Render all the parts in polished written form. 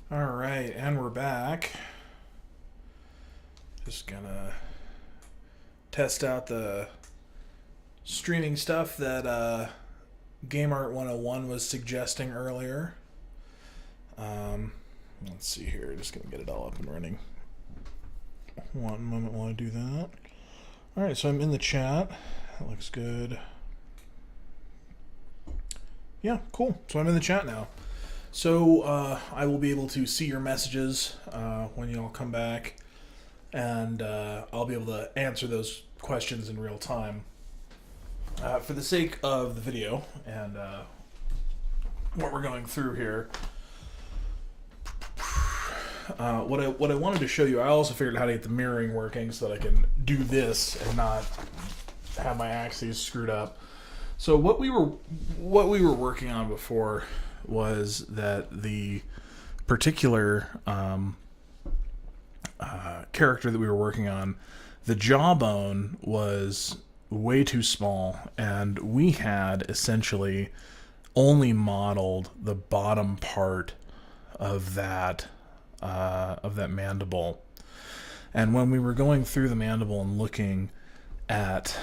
All right, and we're back. Just gonna test out the streaming stuff that Game Art 101 was suggesting earlier. Let's see here. Just gonna get it all up and running. One moment while I do that. All right, so I'm in the chat. That looks good. Yeah, cool. So I'm in the chat now. So I will be able to see your messages when you all come back, and I'll be able to answer those questions in real time. For the sake of the video and what we're going through here, what I wanted to show you, I also figured out how to get the mirroring working so that I can do this and not have my axes screwed up. So what we were working on before was that the particular character that we were working on, the jawbone was way too small, and we had essentially only modeled the bottom part of that mandible. And when we were going through the mandible and looking at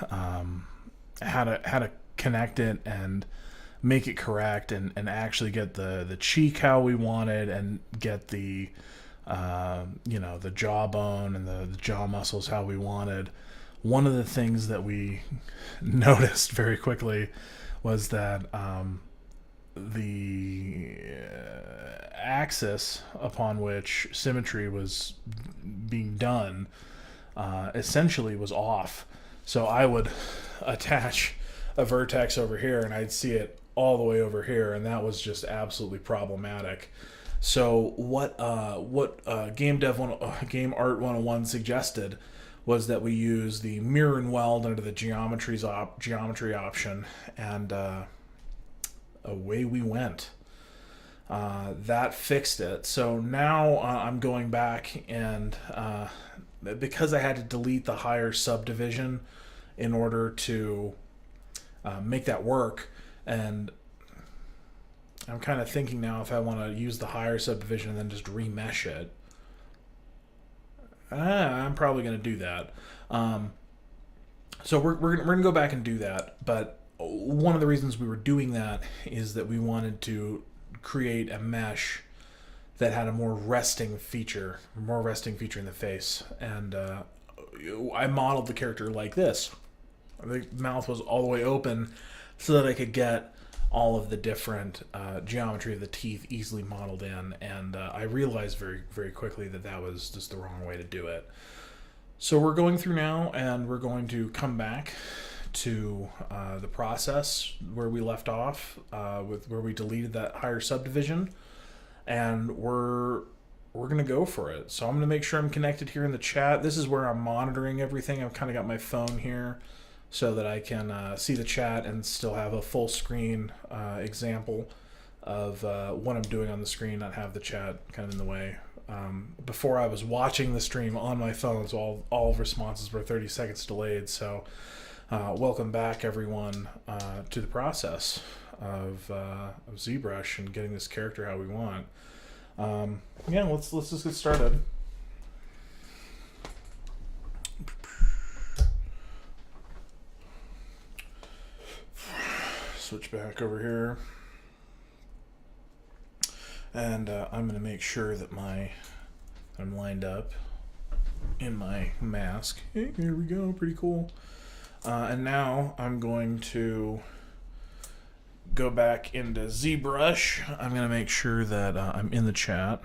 how to connect it and make it correct and actually get the cheek how we wanted and get the the jawbone and the jaw muscles how we wanted, one of the things that we noticed very quickly was that the axis upon which symmetry was being done essentially was off. So I would attach a vertex over here and I'd see it all the way over here, and that was just absolutely problematic. So what Game Art 101 suggested was that we use the mirror and weld under the geometry option, and away we went. That fixed it. So now I'm going back and because I had to delete the higher subdivision in order to make that work, and I'm kind of thinking now if I want to use the higher subdivision and then just remesh it. I'm probably going to do that. So we're going to go back and do that. But one of the reasons we were doing that is that we wanted to create a mesh that had a more resting feature in the face. And I modeled the character like this. The mouth was all the way open so that I could get all of the different geometry of the teeth easily modeled in, and I realized very, very quickly that that was just the wrong way to do it. So we're going through now, and we're going to come back to the process where we left off, with where we deleted that higher subdivision, and we're going to go for it. So I'm going to make sure I'm connected here in the chat. This is where I'm monitoring everything. I've kind of got my phone here so that I can see the chat and still have a full screen example of what I'm doing on the screen, not have the chat kind of in the way. Before I was watching the stream on my phone, so all responses were 30 seconds delayed. So welcome back, everyone, to the process of ZBrush and getting this character how we want. Yeah, let's just get started. Switch back over here, and I'm going to make sure that I'm lined up in my mask. Hey, here we go, pretty cool. And now I'm going to go back into ZBrush. I'm going to make sure that I'm in the chat.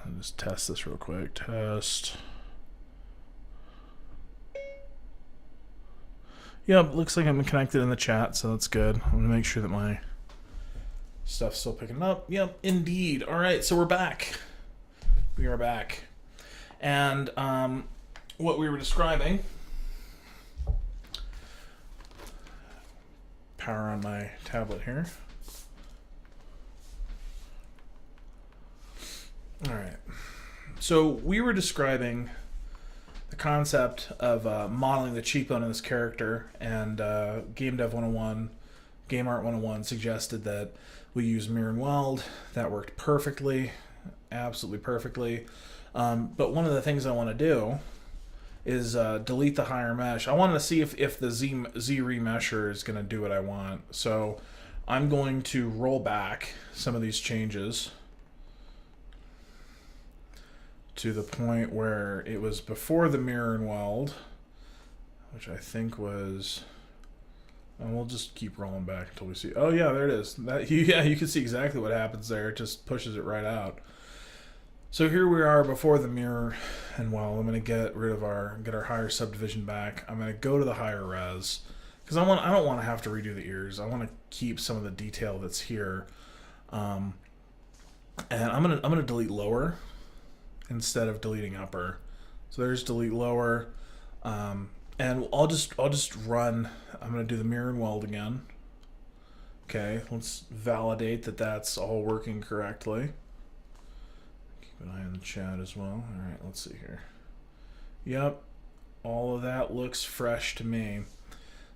I'll just test this real quick. Test. Yep, looks like I'm connected in the chat, so that's good. I'm going to make sure that my stuff's still picking up. Yep, indeed. All right, so we're back. We are back. And what we were describing, power on my tablet here. All right. So we were describing the concept of modeling the cheekbone in this character, and Game Dev 101 Game Art 101 suggested that we use mirror and weld. That worked perfectly, absolutely perfectly. But one of the things I want to do is delete the higher mesh. I want to see if the Z remesher is going to do what I want. So I'm going to roll back some of these changes to the point where it was before the mirror and weld, which I think was, and we'll just keep rolling back until we see. Oh yeah, there it is. That, yeah, you can see exactly what happens there. It just pushes it right out. So here we are before the mirror and weld. I'm going to get rid of get our higher subdivision back. I'm going to go to the higher res because I don't want to have to redo the ears. I want to keep some of the detail that's here. And I'm gonna delete lower instead of deleting upper. So there's delete lower. And I'll just run. I'm gonna do the mirror and weld again. Okay, let's validate that that's all working correctly. Keep an eye on the chat as well. All right, let's see here. Yep, all of that looks fresh to me.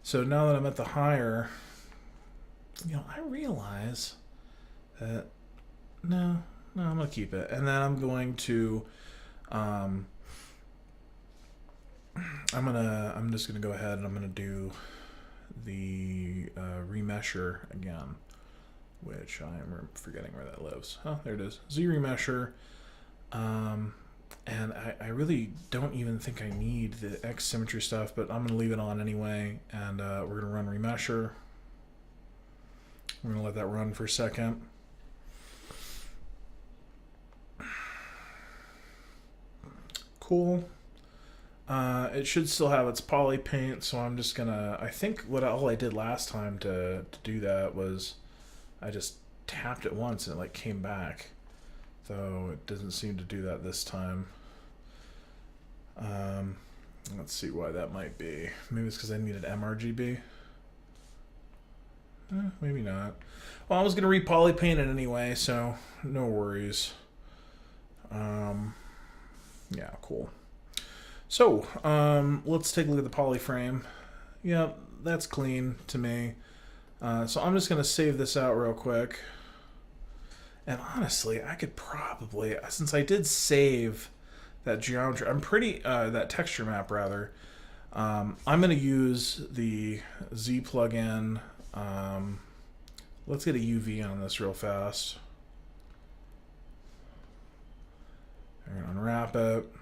So now that I'm at the higher, I realize that no, I'm gonna keep it, and then I'm going to, I'm just gonna go ahead and I'm gonna do the remesher again, which I am forgetting where that lives. Oh, there it is. Z remesher. And I really don't even think I need the X symmetry stuff, but I'm going to leave it on anyway, and we're going to run remesher. We're going to let that run for a second. Cool. It should still have its poly paint, so I'm just going to, I think all I did last time to do that was I just tapped it once and it came back. Though it doesn't seem to do that this time. Let's see why that might be. Maybe it's because I needed MRGB. Maybe not. Well, I was going to re-poly paint it anyway, so no worries. Yeah, cool. So, let's take a look at the poly frame. Yep, that's clean to me. So I'm just going to save this out real quick. And honestly, I could probably, since I did save that geometry, that texture map rather, I'm going to use the Z plugin. Let's get a UV on this real fast. I'm going to unwrap it.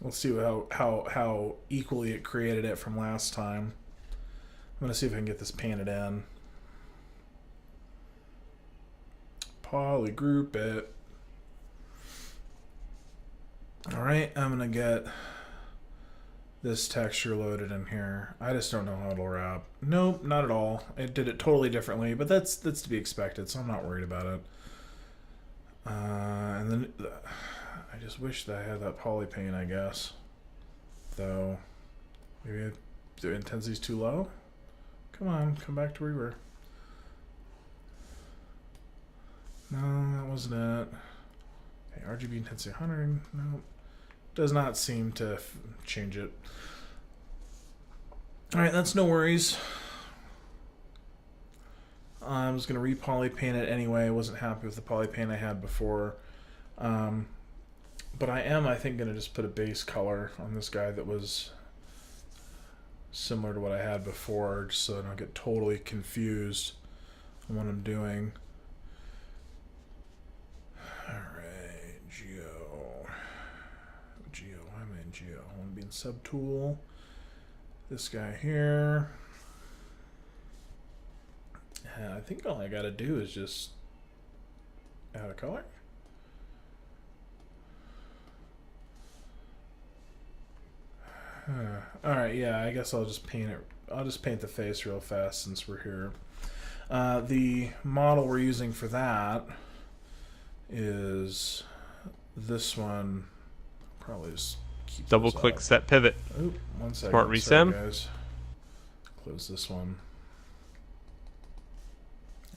Let's see how equally it created it from last time. I'm going to see if I can get this painted in. Poly group it. Alright, I'm gonna get this texture loaded in here. I just don't know how it'll wrap. Nope, not at all. It did it totally differently, but that's to be expected, so I'm not worried about it. And then I just wish that I had that poly paint, I guess. Though maybe the intensity's too low. Come on, come back to where we were. No, that wasn't it. Okay, RGB intensity 100. No, does not seem to change it. All right, that's no worries. I was gonna re-poly paint it anyway. I wasn't happy with the poly paint I had before, but I think gonna just put a base color on this guy that was similar to what I had before, just so I don't get totally confused on what I'm doing. Alright, Geo, I'm in Geo. I want to be in Subtool. This guy here. And I think all I gotta do is just add a color. Alright, yeah, I guess I'll just paint it. I'll just paint the face real fast since we're here. The model we're using for that is this one. Probably just keep double click up. Set Pivot. Oh, 1 second. Smart resem. Sorry, guys. Close this one.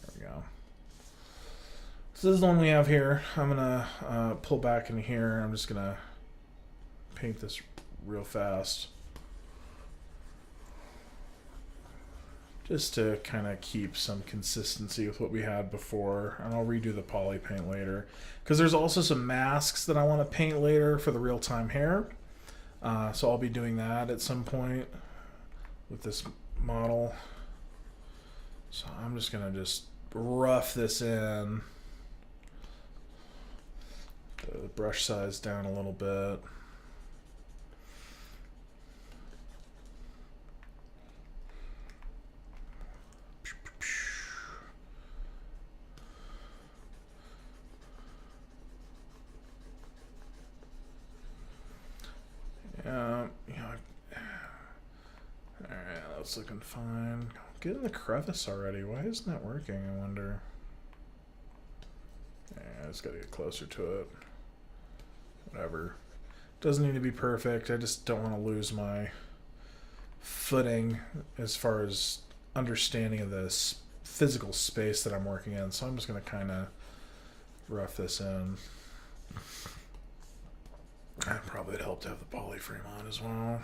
There we go. So this is the one we have here. I'm gonna pull back in here. I'm just gonna paint this real fast. just to kind of keep some consistency with what we had before. And I'll redo the poly paint later, because there's also some masks that I want to paint later for the real-time hair. So I'll be doing that at some point with this model. So I'm just gonna just rough this in, the brush size down a little bit. Alright, that's looking fine. Get in the crevice already. Why isn't that working, I wonder? Yeah, I just gotta get closer to it. Whatever. Doesn't need to be perfect. I just don't want to lose my footing as far as understanding of this physical space that I'm working in. So I'm just gonna kind of rough this in. Probably would help to have the poly frame on as well.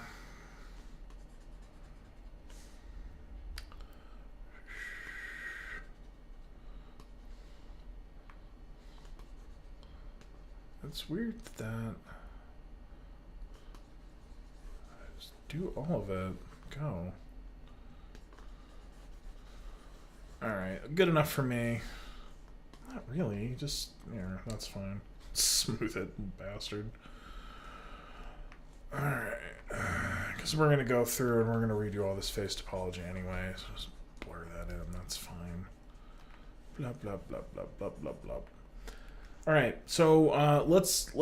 It's weird that I just do all of it. Go. Alright, good enough for me. Not really, just, yeah, that's fine. Smooth it, bastard. Alright, because we're going to go through and we're going to redo all this face topology anyway, so just blur that in, that's fine. Blah, blah, blah, blah, blah, blah, blah. Alright, so let's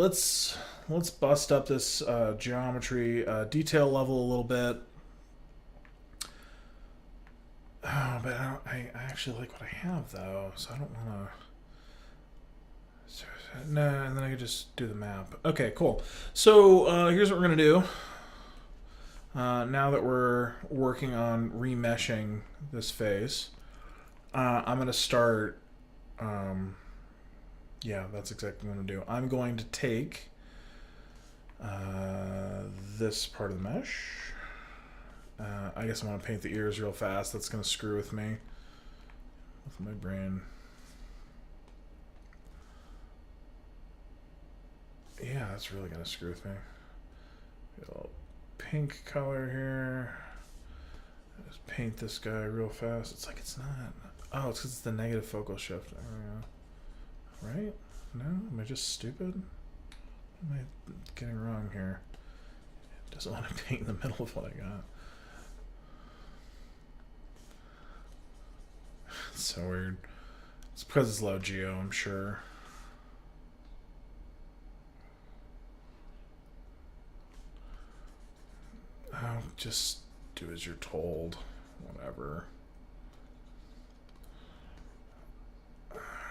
bust up this geometry detail level a little bit. Oh, but I actually like what I have, though, so I don't want to... No, and then I could just do the map. Okay, cool. So here's what we're going to do. Now that we're working on remeshing this face, I'm going to start... yeah, that's exactly what I'm going to do. I'm going to take this part of the mesh. I guess I want to paint the ears real fast. That's going to screw with me, with my brain. Yeah, that's really going to screw with me. Get a little pink color here. Just paint this guy real fast. It's like it's not. Oh, it's because it's the negative focal shift. There we go. Right? No? Am I just stupid? What am I getting wrong here? It doesn't want to paint in the middle of what I got. It's so weird. It's because it's low geo, I'm sure. Oh, just do as you're told. Whatever.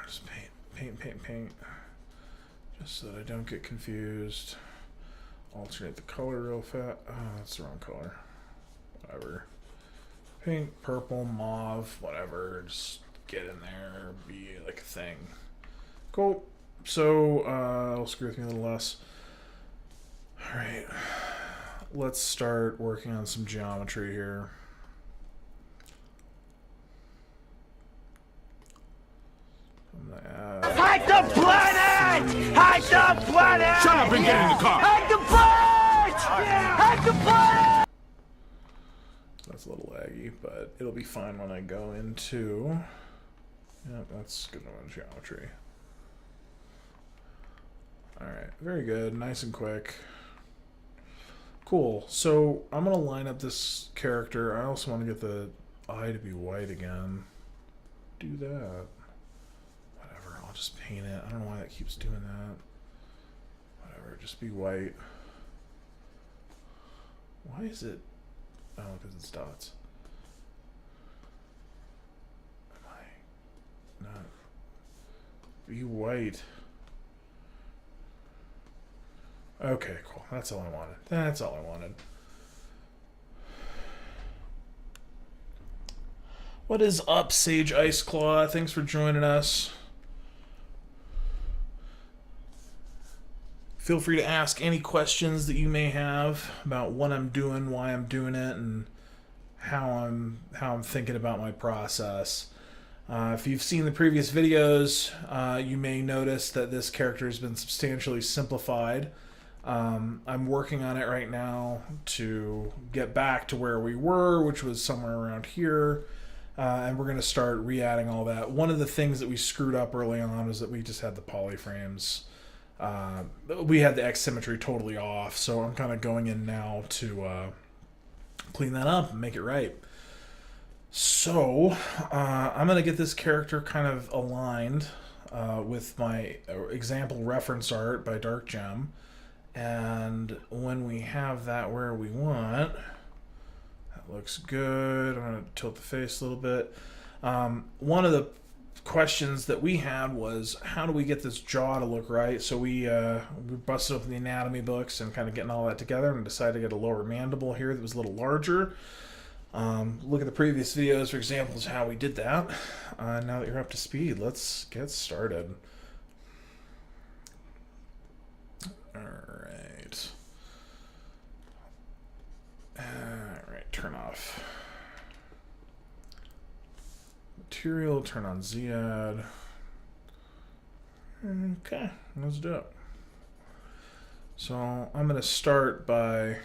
Just paint. Just so that I don't get confused. Alternate the color real fast. Oh, that's the wrong color. Whatever. Pink, purple, mauve, whatever. Just get in there, be like a thing. Cool. So, it'll screw with me a little less. Alright. Let's start working on some geometry here. Hide the planet! Hide the planet! Shut up and get in the car! Hide the planet! Hide the planet! That's a little laggy, but it'll be fine when I go into... Yep, that's good enough geometry. Alright, very good. Nice and quick. Cool. So I'm going to line up this character. I also want to get the eye to be white again. Do that. Whatever. I'll just paint it. I don't know why that keeps doing that. Whatever. Just be white. Why is it... Oh, because it's dots. Am I not... Be white. Okay, cool. That's all I wanted. That's all I wanted. What is up, Sage Ice Claw? Thanks for joining us. Feel free to ask any questions that you may have about what I'm doing, why I'm doing it, and how I'm thinking about my process. If you've seen the previous videos, you may notice that this character has been substantially simplified. I'm working on it right now to get back to where we were, which was somewhere around here. And we're going to start re-adding all that. One of the things that we screwed up early on was that we just had the polyframes. We had the X symmetry totally off, so I'm kind of going in now to clean that up and make it right. So I'm going to get this character kind of aligned with my example reference art by Dark Gem. And when we have that where we want, that looks good. I'm going to tilt the face a little bit. One of the questions that we had was, how do we get this jaw to look right? So we busted open the anatomy books and kind of getting all that together and decided to get a lower mandible here that was a little larger. Look at the previous videos for examples of how we did that. Now that you're up to speed, let's get started. Alright. Alright, turn off material, turn on Z-Add. Okay, let's do it. So I'm going to start by,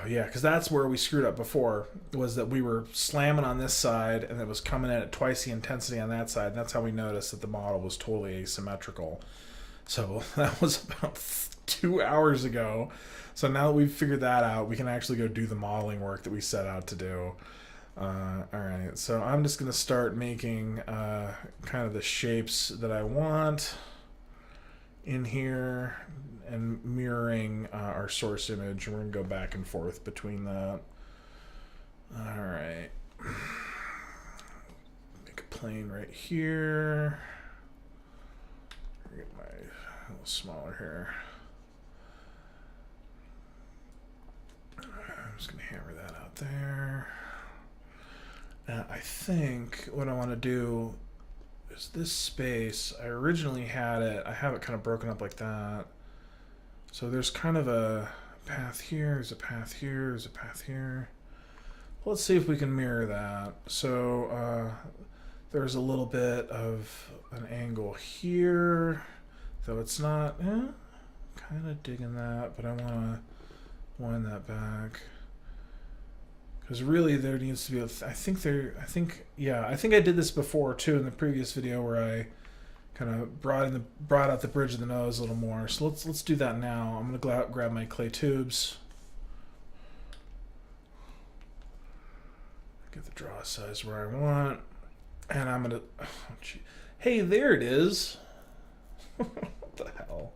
because that's where we screwed up before, was that we were slamming on this side and it was coming in at twice the intensity on that side. And that's how we noticed that the model was totally asymmetrical. So that was about 2 hours ago. So now that we've figured that out, we can actually go do the modeling work that we set out to do. Alright, so I'm just going to start making kind of the shapes that I want in here and mirroring our source image. And we're going to go back and forth between that. Alright. Make a plane right here. Get my a little smaller here. I'm just going to hammer that out there. I think what I want to do is this space, I originally had it, I have it kind of broken up like that. So there's kind of a path here, there's a path here, there's a path here. Let's see if we can mirror that. So there's a little bit of an angle here, though it's not, kind of digging that, but I want to wind that back. Because really there needs to be, I think I did this before too in the previous video where I kind of brought out the bridge of the nose a little more. So let's do that now. I'm going to grab my clay tubes. Get the draw size where I want. And I'm going to, hey, there it is. What the hell?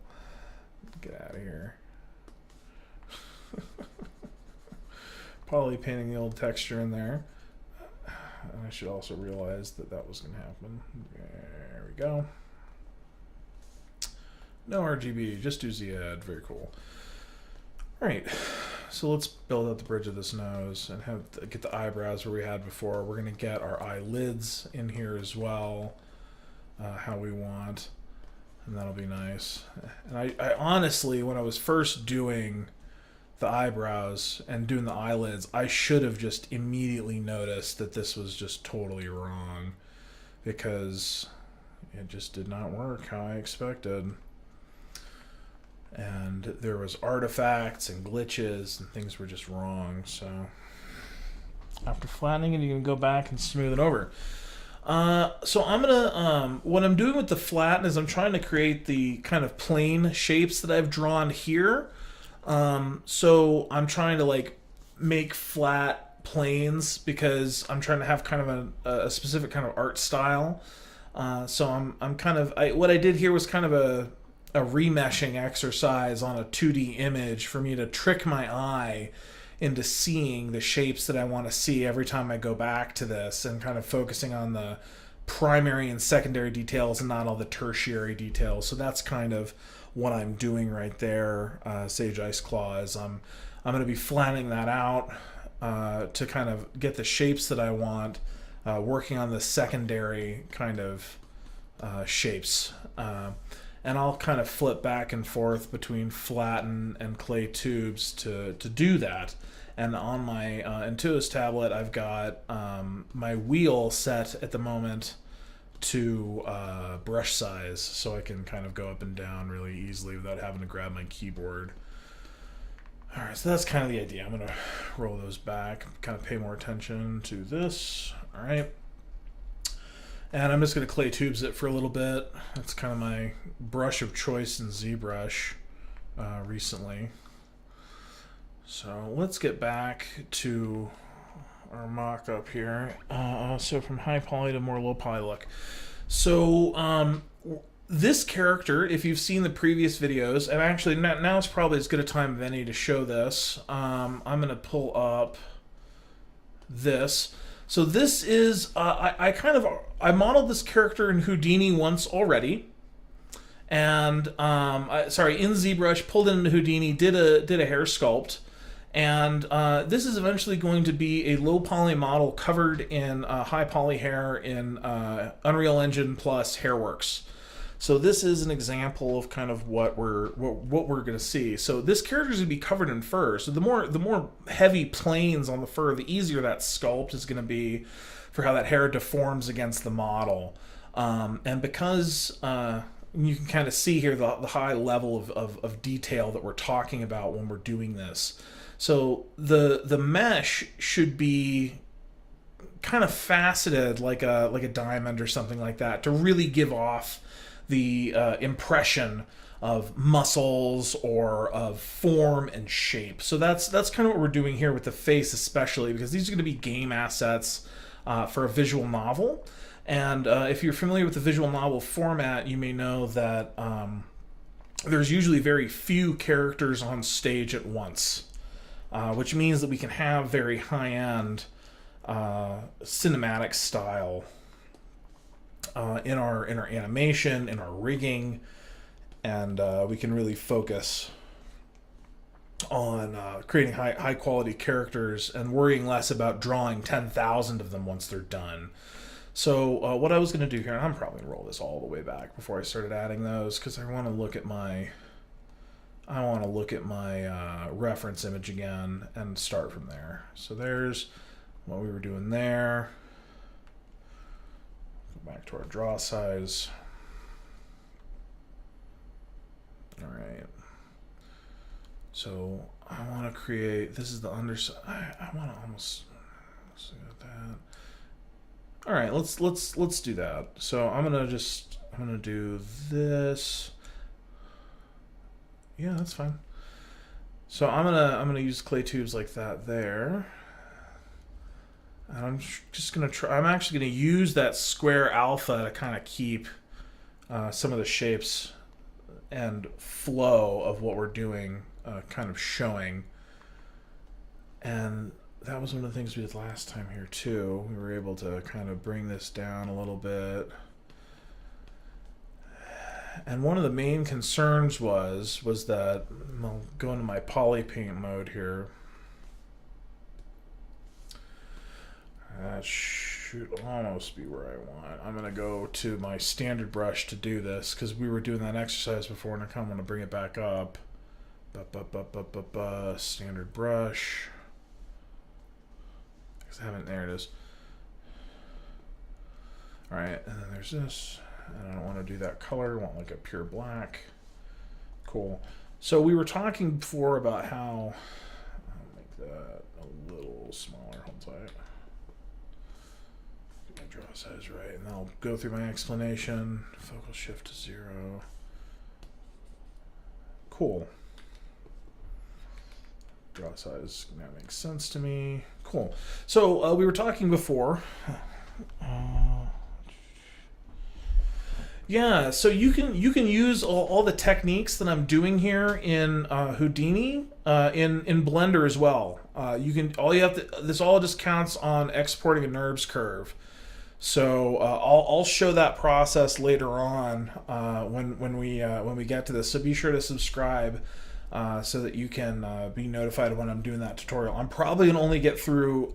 Get out of here. Poly painting the old texture in there. And I should also realize that that was going to happen. There we go. No RGB, just do Z-Add. Very cool. All right, so let's build out the bridge of this nose and get the eyebrows where we had before. We're going to get our eyelids in here as well, how we want, and that'll be nice. And I honestly, when I was first doing the eyebrows and doing the eyelids, I should have just immediately noticed that this was just totally wrong, because it just did not work how I expected. And there was artifacts and glitches and things were just wrong. So after flattening it, you can go back and smooth it over. So I'm gonna what I'm doing with the flatten is I'm trying to create the kind of plane shapes that I've drawn here. So I'm trying to like make flat planes because I'm trying to have kind of a specific kind of art style. So I'm kind of, what I did here was kind of a remeshing exercise on a 2D image for me to trick my eye into seeing the shapes that I want to see every time I go back to this, and kind of focusing on the primary and secondary details and not all the tertiary details. So that's kind of what I'm doing right there. Sage Ice Claw is I'm going to be flattening that out to kind of get the shapes that I want, working on the secondary kind of shapes. And I'll kind of flip back and forth between flatten and clay tubes to do that. And on my Intuos tablet, I've got my wheel set at the moment to brush size, so I can kind of go up and down really easily without having to grab my keyboard. All right, so that's kind of the idea. I'm gonna roll those back, kind of pay more attention to this. All right. And I'm just gonna clay tubes it for a little bit. That's kind of my brush of choice in ZBrush recently. So let's get back to our mock-up here. So from high poly to more low poly look. So this character, if you've seen the previous videos, and actually now it's probably as good a time as any to show this. I'm going to pull up this. So this is, I modeled this character in Houdini once already. And, in ZBrush, pulled it into Houdini, did a hair sculpt. And this is eventually going to be a low poly model covered in high poly hair in Unreal Engine plus HairWorks. So this is an example of kind of what we're going to see. So this character is going to be covered in fur. So the more heavy planes on the fur, the easier that sculpt is going to be for how that hair deforms against the model. And because you can kind of see here the high level of detail that we're talking about when we're doing this. So the mesh should be kind of faceted like a diamond or something like that to really give off the impression of muscles or of form and shape. So that's kind of what we're doing here with the face, especially because these are going to be game assets for a visual novel. And if you're familiar with the visual novel format, you may know that there's usually very few characters on stage at once. Which means that we can have very high-end cinematic style in our animation, in our rigging, and we can really focus on creating high quality characters and worrying less about drawing 10,000 of them once they're done. So what I was going to do here, and I'm probably going to roll this all the way back before I started adding those, because I want to look at my reference image again and start from there. So there's what we were doing there. Go back to our draw size. All right. So I want to create, this is the underside. I want to almost see that. All right, let's do that. So I'm gonna do this. Yeah, that's fine. So I'm gonna use clay tubes like that there. And I'm just gonna try. I'm actually gonna use that square alpha to kind of keep some of the shapes and flow of what we're doing kind of showing. And that was one of the things we did last time here too. We were able to kind of bring this down a little bit. And one of the main concerns was that, I'll go into my poly paint mode here. That should almost be where I want. I'm going to go to my standard brush to do this because we were doing that exercise before and I kind of want to bring it back up. Standard brush. I haven't, there it is. All right, and then there's this. And I don't want to do that color. I want like a pure black. Cool. So we were talking before about how, I'll make that a little smaller. Hold tight. Get my draw size right, and then I'll go through my explanation. Focal shift to 0. Cool. Draw size now makes sense to me. Cool. So we were talking before. Yeah, so you can use all the techniques that I'm doing here in Houdini in Blender as well. This all just counts on exporting a NURBS curve. So I'll show that process later on when we get to this. So be sure to subscribe so that you can be notified when I'm doing that tutorial. I'm probably gonna only get through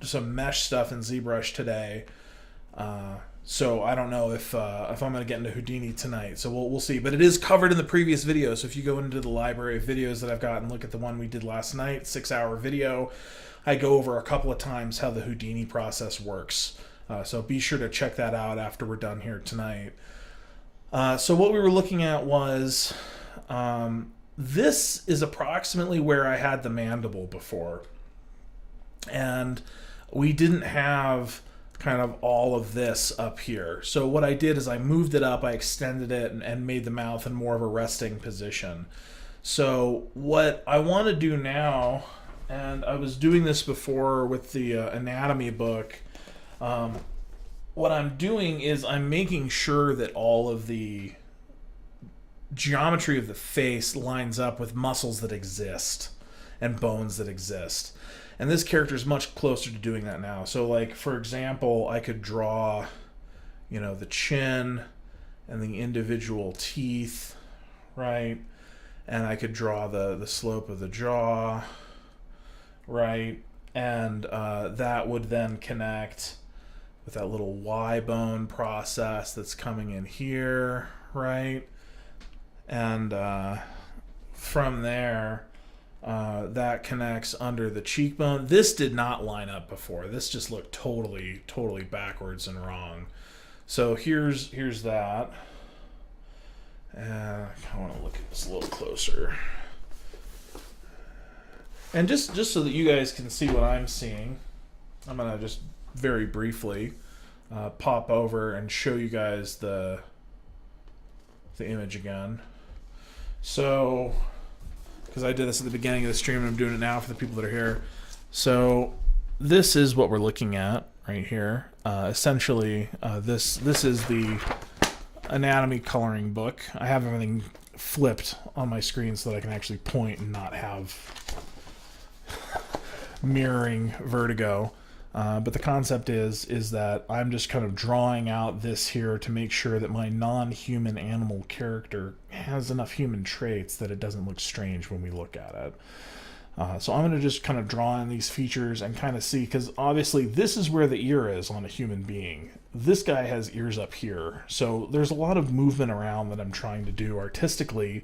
some mesh stuff in ZBrush today. So I don't know if I'm going to get into Houdini tonight. So we'll see. But it is covered in the previous video. So if you go into the library of videos that I've got and look at the one we did last night, 6-hour video, I go over a couple of times how the Houdini process works. So be sure to check that out after we're done here tonight. So what we were looking at was, this is approximately where I had the mandible before. And we didn't have kind of all of this up here. So what I did is I moved it up, I extended it, and made the mouth in more of a resting position. So what I want to do now, and I was doing this before with the anatomy book, what I'm doing is I'm making sure that all of the geometry of the face lines up with muscles that exist and bones that exist. And this character is much closer to doing that now. So, like, for example, I could draw, you know, the chin and the individual teeth, right? And I could draw the slope of the jaw, right? And that would then connect with that little Y bone process that's coming in here, right? And from there, that connects under the cheekbone. This did not line up before. This just looked totally backwards and wrong. So here's that. I want to look at this a little closer. And just so that you guys can see what I'm seeing, I'm going to just very briefly pop over and show you guys the image again. So, because I did this at the beginning of the stream and I'm doing it now for the people that are here. So this is what we're looking at right here. Essentially, this is the anatomy coloring book. I have everything flipped on my screen so that I can actually point and not have mirroring vertigo. But the concept is that I'm just kind of drawing out this here to make sure that my non-human animal character has enough human traits that it doesn't look strange when we look at it. So I'm going to just kind of draw in these features and kind of see, because obviously this is where the ear is on a human being. This guy has ears up here. So there's a lot of movement around that I'm trying to do artistically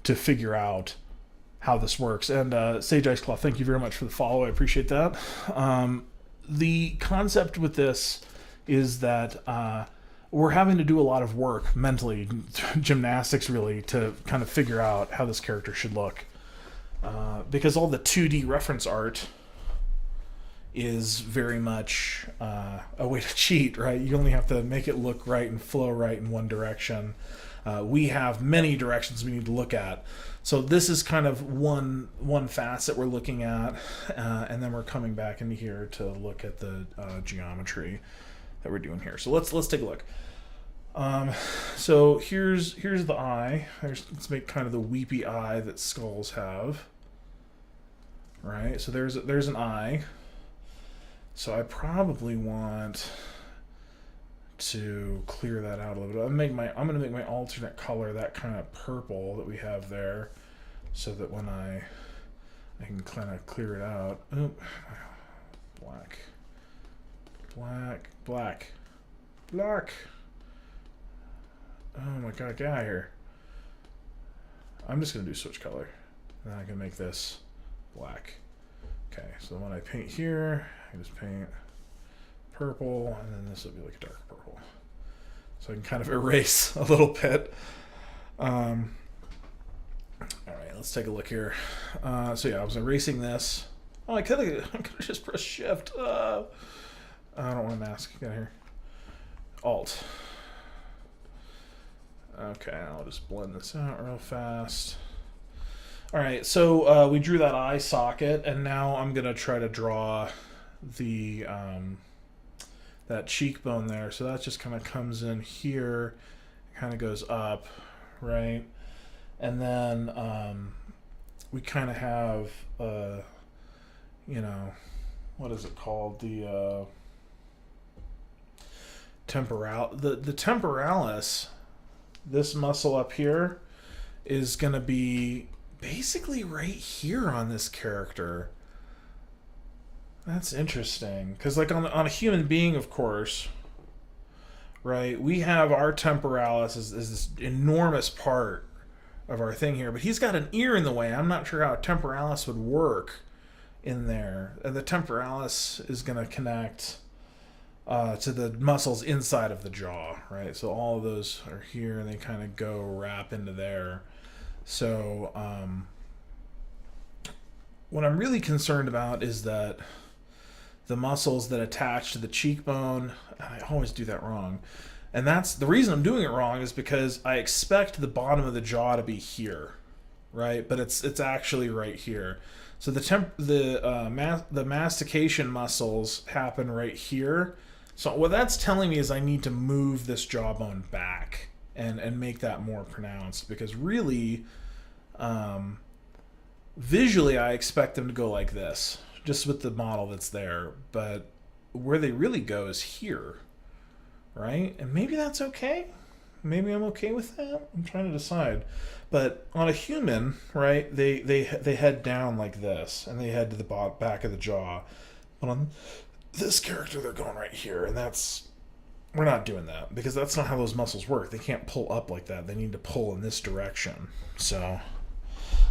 to figure out how this works. And Sage Ice Claw, thank you very much for the follow. I appreciate that. The concept with this is that we're having to do a lot of work mentally, gymnastics really, to kind of figure out how this character should look. Because all the 2D reference art is very much a way to cheat, right? You only have to make it look right and flow right in one direction. We have many directions we need to look at. So this is kind of one facet we're looking at, and then we're coming back into here to look at the geometry that we're doing here. So let's take a look. So here's the eye. Let's make kind of the weepy eye that skulls have. Right. So there's an eye. So I probably want to clear that out a little bit. I'm going to make my alternate color that kind of purple that we have there, so that when I can kind of clear it out. Oop. Black. Oh my god, get out of here. I'm just going to do switch color. And then I can make this black. Okay, so when I paint here, I just paint purple, and then this will be like a dark purple. So I can kind of erase a little bit. Alright, let's take a look here. So yeah, I was erasing this. Oh, I could have just pressed shift. I don't want to mask. Get out here. Alt. Okay, I'll just blend this out real fast. Alright, so we drew that eye socket, and now I'm going to try to draw the that cheekbone there. So that just kind of comes in here, kind of goes up, right? And then we kind of have, you know, what is it called? The the temporalis, this muscle up here, is going to be basically right here on this character. That's interesting, because like on a human being, of course, right? We have our temporalis is this enormous part of our thing here, but he's got an ear in the way. I'm not sure how a temporalis would work in there. And the temporalis is going to connect to the muscles inside of the jaw, right? So all of those are here, and they kind of go wrap into there. So what I'm really concerned about is that the muscles that attach to the cheekbone, I always do that wrong. And that's the reason I'm doing it wrong, is because I expect the bottom of the jaw to be here, right? But it's actually right here. So the mastication muscles happen right here. So what that's telling me is I need to move this jawbone back and make that more pronounced, because really, visually I expect them to go like this, just with the model that's there. But where they really go is here. Right? And maybe that's okay. Maybe I'm okay with that. I'm trying to decide. But on a human, right, they head down like this, and they head to the back of the jaw. But on this character, they're going right here, and we're not doing that, because that's not how those muscles work. They can't pull up like that. They need to pull in this direction. So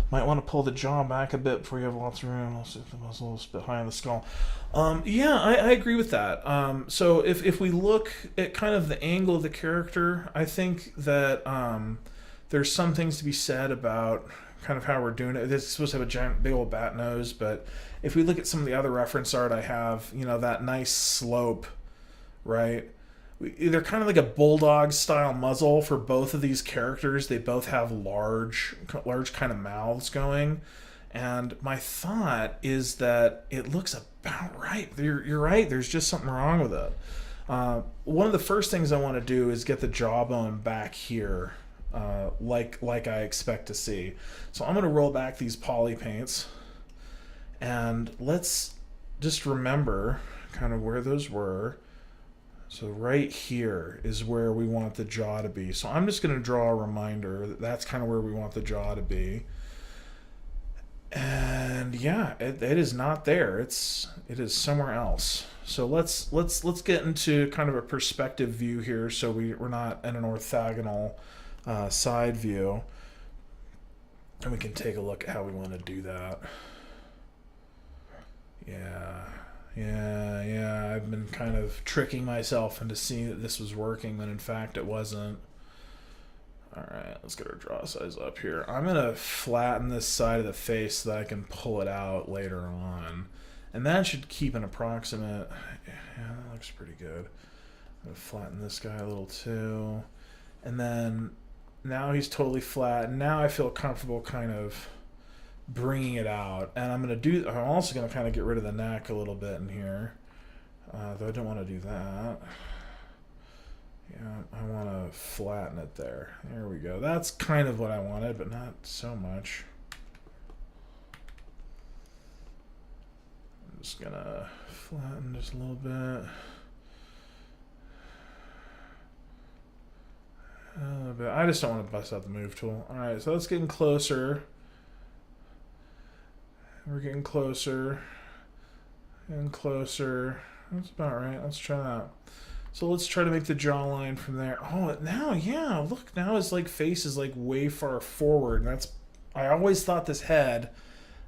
might want to pull the jaw back a bit before you have lots of room. I'll see if the muscles behind the skull. Yeah, I agree with that. So if we look at kind of the angle of the character, I think that there's some things to be said about kind of how we're doing it. This is supposed to have a giant, big old bat nose, but if we look at some of the other reference art I have, that nice slope, right? They're kind of like a bulldog style muzzle for both of these characters. They both have large kind of mouths going. And my thought is that it looks about right. You're right. There's just something wrong with it. One of the first things I want to do is get the jawbone back here, like I expect to see. So I'm going to roll back these poly paints, and let's just remember kind of where those were. So right here is where we want the jaw to be. So I'm just going to draw a reminder that that's kind of where we want the jaw to be. And yeah, it is not there. It is somewhere else. So let's get into kind of a perspective view here, so we're not in an orthogonal side view, and we can take a look at how we want to do that. Yeah, I've been kind of tricking myself into seeing that this was working, when in fact it wasn't. Alright, let's get our draw size up here. I'm going to flatten this side of the face so that I can pull it out later on. And that should keep an approximate... Yeah, that looks pretty good. I'm going to flatten this guy a little too. And then, now he's totally flat. And now I feel comfortable kind of bringing it out. And I'm also going to kind of get rid of the neck a little bit in here. Though I don't want to do that. Yeah, I want to flatten it there. There we go. That's kind of what I wanted, but not so much. I'm just going to flatten just a little bit. A little bit. I just don't want to bust out the move tool. Alright, so that's getting closer. We're getting closer. And closer. That's about right. Let's try that. So let's try to make the jawline from there. Oh, now, yeah, look, now his face is way far forward. And I always thought this head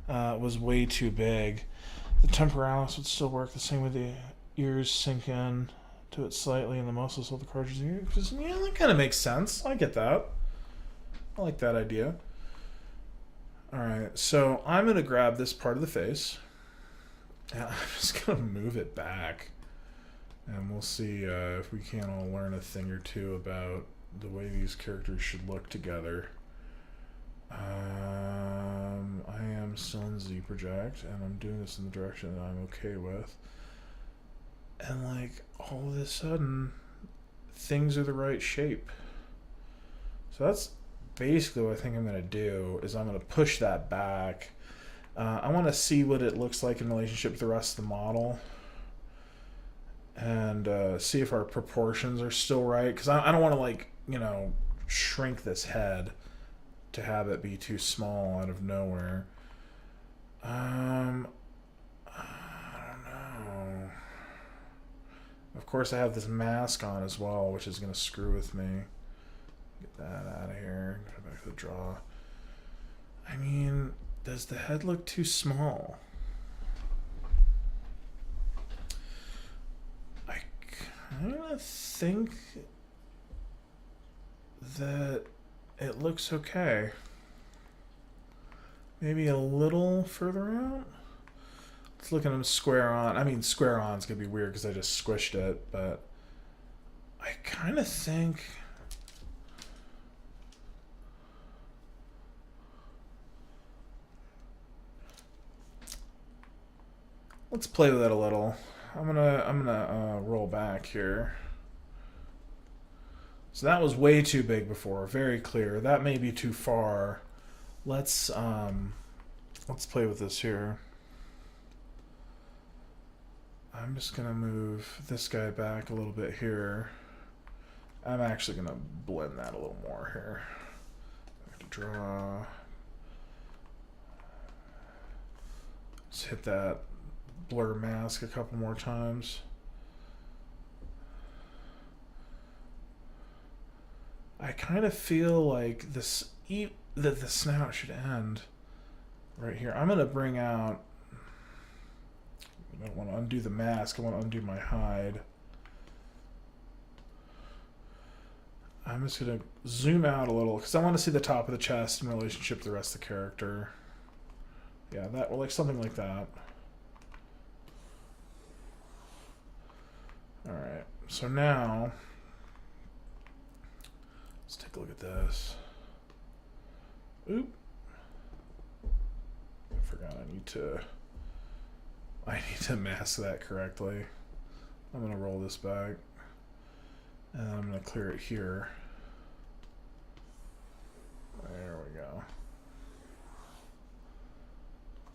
was way too big. The temporalis would still work the same way. The ears sink in to it slightly, and the muscles hold the cartridge ear. Yeah, that kind of makes sense. I get that. I like that idea. All right, so I'm going to grab this part of the face, and I'm just going to move it back. And we'll see if we can't all learn a thing or two about the way these characters should look together. I am still in ZBrush, and I'm doing this in the direction that I'm okay with. And all of a sudden, things are the right shape. So that's basically what I think I'm going to do, is I'm going to push that back. I want to see what it looks like in relationship to the rest of the model. And see if our proportions are still right, because I don't want to shrink this head to have it be too small out of nowhere. I don't know. Of course, I have this mask on as well, which is going to screw with me. Get that out of here. Go back to the draw. I mean, does the head look too small? I kind of think that it looks okay. Maybe a little further out? Let's look at him square on. I mean, square on is going to be weird because I just squished it, but I kind of think... Let's play with it a little. I'm gonna roll back here. So that was way too big before, very clear. That may be too far. Let's play with this here. I'm just gonna move this guy back a little bit here. I'm actually gonna blend that a little more here. I have to draw. Let's hit that blur mask a couple more times. I kind of feel like that the snout should end right here. I'm gonna bring out. I don't want to undo the mask. I want to undo my hide. I'm just gonna zoom out a little because I want to see the top of the chest in relationship to the rest of the character. Yeah, that, or like something like that. All right. So now, let's take a look at this. Oop. I forgot I need to mask that correctly. I'm going to roll this back. And I'm going to clear it here. There we go.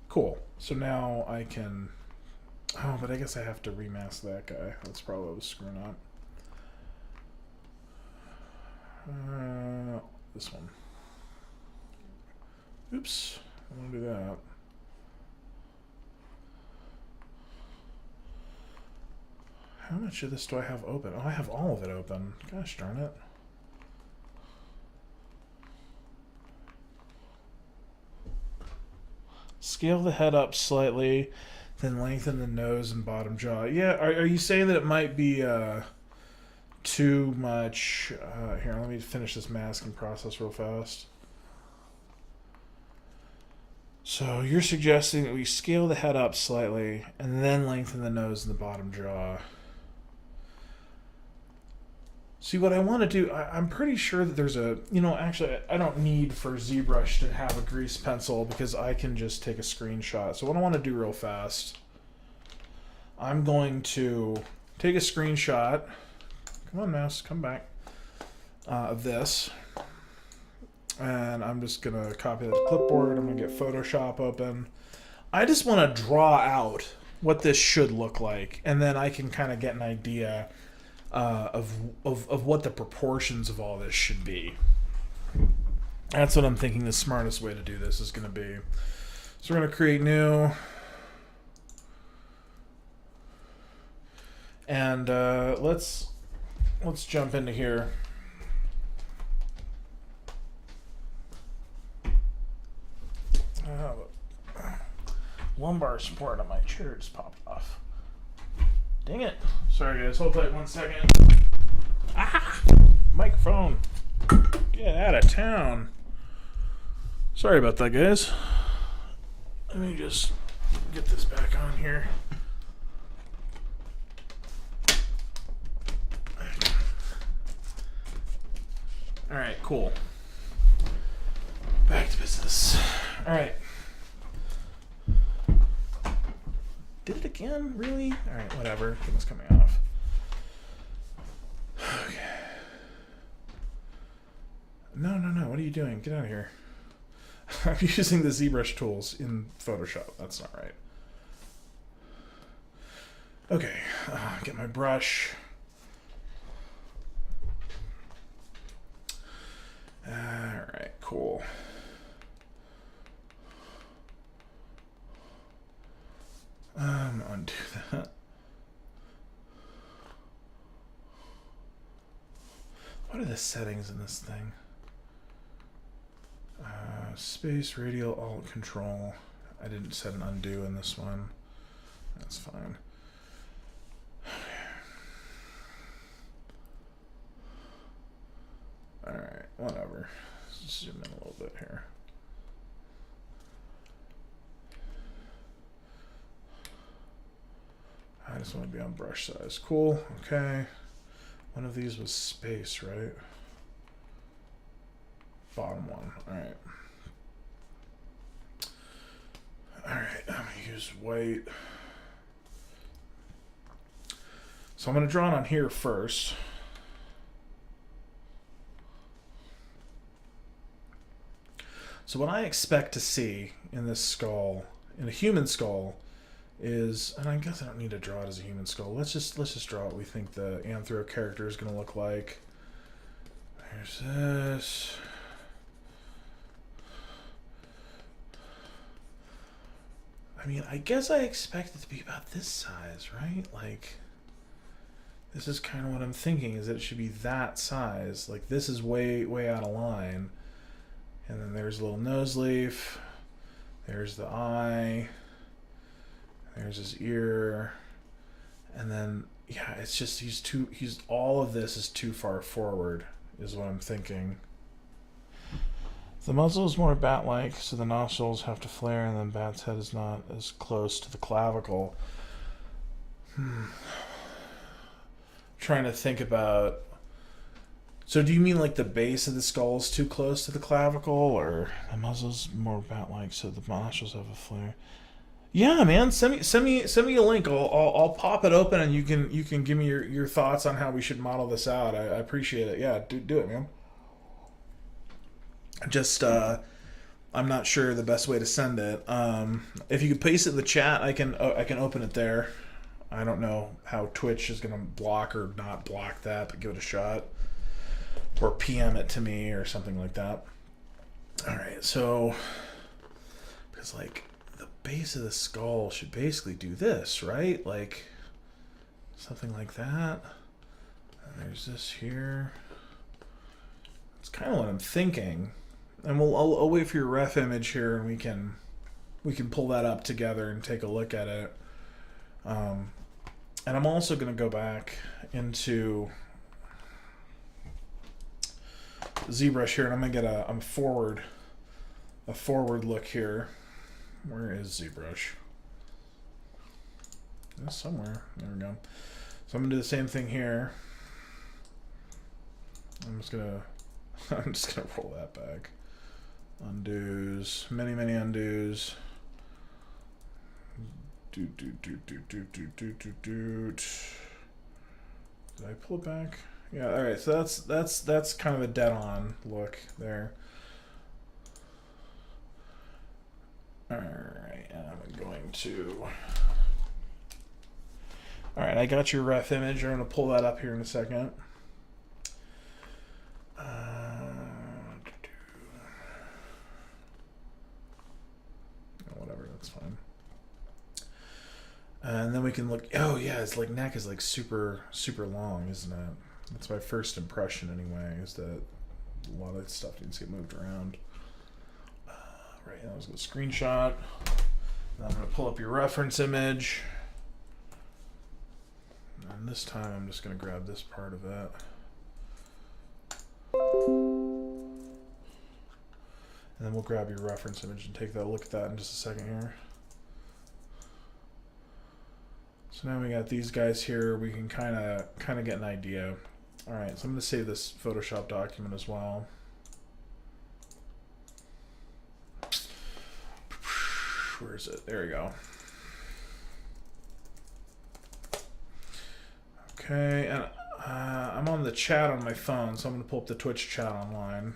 Cool. So now I can... Oh, but I guess I have to remask that guy. That's probably what was screwing up. This one. Oops. I want to do that. How much of this do I have open? Oh, I have all of it open. Gosh darn it. Scale the head up slightly, then lengthen the nose and bottom jaw. Yeah, are you saying that it might be too much? Here, let me finish this masking process real fast. So you're suggesting that we scale the head up slightly and then lengthen the nose and the bottom jaw. See, what I want to do, I'm pretty sure that there's a, actually, I don't need for ZBrush to have a grease pencil because I can just take a screenshot. So what I want to do real fast, I'm going to take a screenshot. Come on, mouse, come back. Of this. And I'm just going to copy that to clipboard. I'm going to get Photoshop open. I just want to draw out what this should look like. And then I can kind of get an idea of what the proportions of all this should be. That's what I'm thinking the smartest way to do this is going to be. So we're going to create new. And let's jump into here. Lumbar support on my chair just popped off. Dang it. Sorry guys, hold tight 1 second. Ah! Microphone. Get out of town. Sorry about that, guys. Let me just get this back on here. Alright, cool. Back to business. Alright. Did it again? Really? Alright, whatever. Thing's coming off. Okay. No. What are you doing? Get out of here. I'm using the ZBrush tools in Photoshop. That's not right. Okay. Get my brush. Alright, cool. Undo that. What are the settings in this thing? Space, radial, alt, control. I didn't set an undo in this one. That's fine. Alright, whatever. Let's zoom in a little bit here. I just want to be on brush size. Cool, okay. One of these was space, right? Bottom one, alright. Alright, I'm gonna use white. So I'm gonna draw it on here first. So what I expect to see in this skull, in a human skull, is, and I guess I don't need to draw it as a human skull. Let's just draw what we think the anthro character is gonna look like. There's this. I mean, I guess I expect it to be about this size, right? Like, this is kind of what I'm thinking, is that it should be that size. Like, this is way out of line. And then there's a little nose leaf. There's the eye. There's his ear. And then, yeah, it's just, all of this is too far forward, is what I'm thinking. The muzzle is more bat-like, so the nostrils have to flare, and then bat's head is not as close to the clavicle. Trying to think about... So do you mean like the base of the skull is too close to the clavicle, or the muzzle's more bat-like, so the nostrils have a flare? Yeah, man, send me a link. I'll pop it open, and you can give me your thoughts on how we should model this out. I appreciate it. Yeah, do it, man. Just I'm not sure the best way to send it. If you could paste it in the chat, I can open it there. I don't know how Twitch is gonna block or not block that, but give it a shot. Or PM it to me or something like that. Alright, so because like the base of the skull should basically do this, right? Like something like that. And there's this here. It's kind of what I'm thinking. And I'll wait for your ref image here, and we can pull that up together and take a look at it. And I'm also going to go back into ZBrush here, and I'm going to get a forward look here. Where is ZBrush? It's somewhere. There we go. So I'm going to do the same thing here. I'm just gonna roll that back. Undos, many undos. Did I pull it back? Yeah. All right. So that's kind of a dead-on look there. All right. And I'm going to. All right. I got your ref image. I'm gonna pull that up here in a second. Whatever, that's fine. And then we can look. Oh yeah, his like neck is like super long, isn't it? That's my first impression anyway. Is that a lot of stuff needs to get moved around. Right, that was a screenshot. Now I'm gonna pull up your reference image. And this time I'm just gonna grab this part of it. And then we'll grab your reference image and take that look at that in just a second here. So now we got these guys here. We can kind of get an idea. All right, so I'm going to save this Photoshop document as well. Where is it? There we go. Okay, and I'm on the chat on my phone, so I'm going to pull up the Twitch chat online.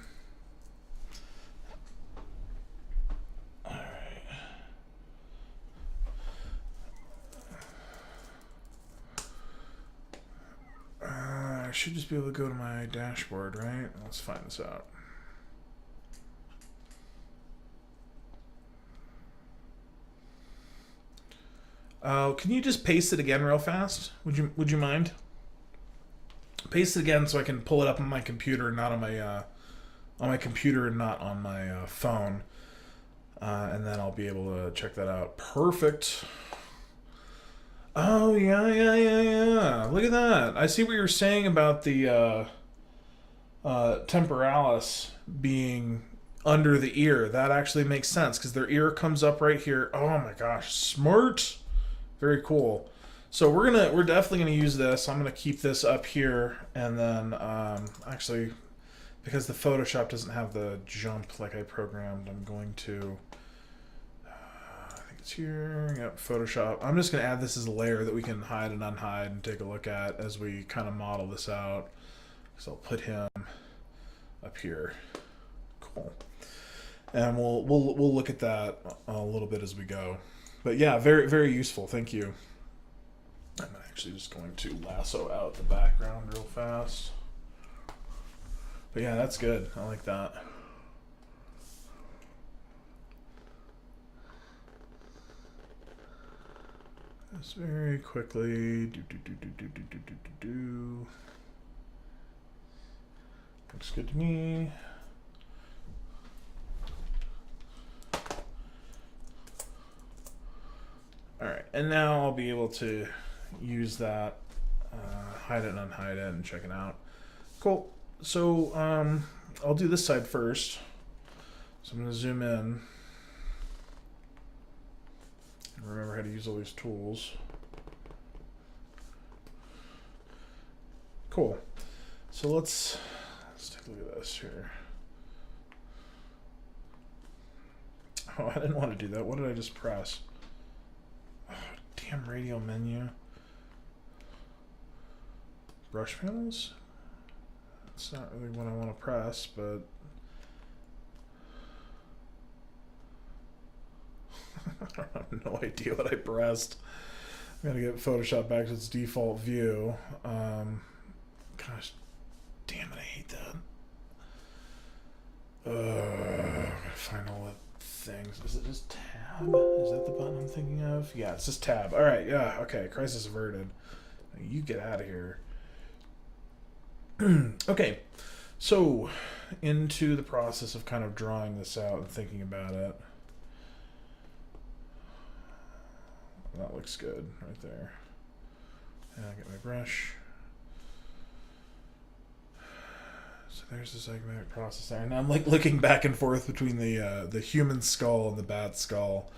I should just be able to go to my dashboard, right? Let's find this out. Can you just paste it again real fast? Would you mind? Paste it again so I can pull it up on my computer, not on my computer and not on my phone. And then I'll be able to check that out. Perfect. Oh, yeah. Look at that. I see what you're saying about the temporalis being under the ear. That actually makes sense because their ear comes up right here. Oh my gosh, smart. Very cool. So we're definitely gonna use this. I'm gonna keep this up here, and then actually, because the Photoshop doesn't have the jump like I programmed, I'm going to. I think it's here. Yep, Photoshop. I'm just gonna add this as a layer that we can hide and unhide and take a look at as we kind of model this out. So I'll put him up here. Cool. And we'll look at that a little bit as we go. But yeah, very, very useful. Thank you. I'm actually just going to lasso out the background real fast. But yeah, that's good. I like that. Just very quickly. Looks good to me. Alright, and now I'll be able to use that, hide it and unhide it and check it out. Cool. So I'll do this side first. So I'm going to zoom in. And remember how to use all these tools. Cool. So let's take a look at this here. Oh, I didn't want to do that. What did I just press? Oh, damn radial menu. Brush panels? That's not really what I want to press, but I have no idea what I pressed. I'm gonna get Photoshop back to its default view. Gosh, damn it, I hate that. I gotta find all the things. Is it just tab? Is that the button I'm thinking of? Yeah, it's just tab. All right, yeah, okay. Crisis averted. You get out of here. Okay, so into the process of kind of drawing this out and thinking about it. That looks good right there. And I get my brush. So there's the zygomatic process there. And I'm like looking back and forth between the human skull and the bat skull,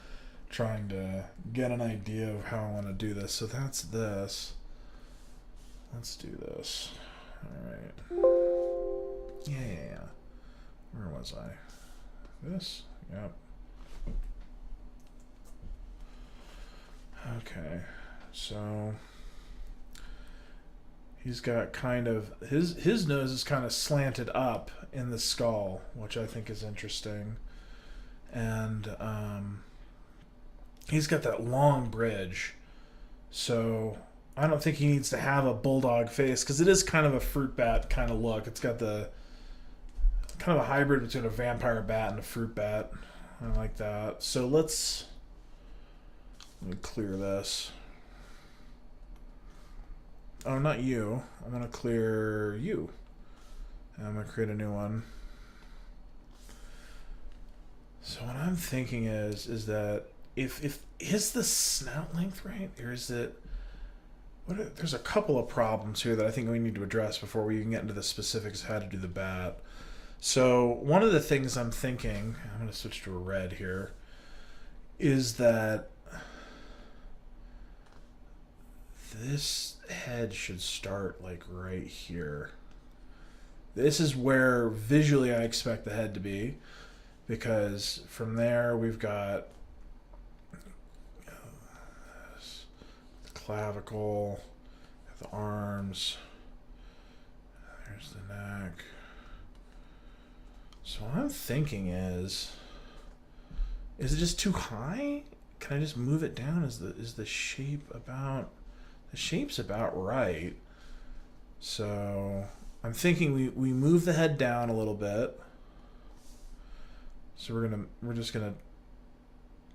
trying to get an idea of how I want to do this. So that's this. Let's do this. Alright. Yeah. Where was I? This? Yep. Okay. So he's got kind of his nose is kind of slanted up in the skull, which I think is interesting. And he's got that long bridge. So I don't think he needs to have a bulldog face because it is kind of a fruit bat kind of look. It's got the kind of a hybrid between a vampire bat and a fruit bat. I like that. So let me clear this. Oh, not you. I'm going to clear you. And I'm going to create a new one. So what I'm thinking is that if is the snout length right? Or is it... there's a couple of problems here that I think we need to address before we can get into the specifics of how to do the bat. So one of the things I'm thinking, I'm going to switch to a red here, is that this head should start like right here. This is where visually I expect the head to be, because from there we've got the clavicle, the arms, there's the neck. So what I'm thinking is it just too high? Can I just move it down? Is the shape about... The shape's about right. So I'm thinking we move the head down a little bit. So we're just gonna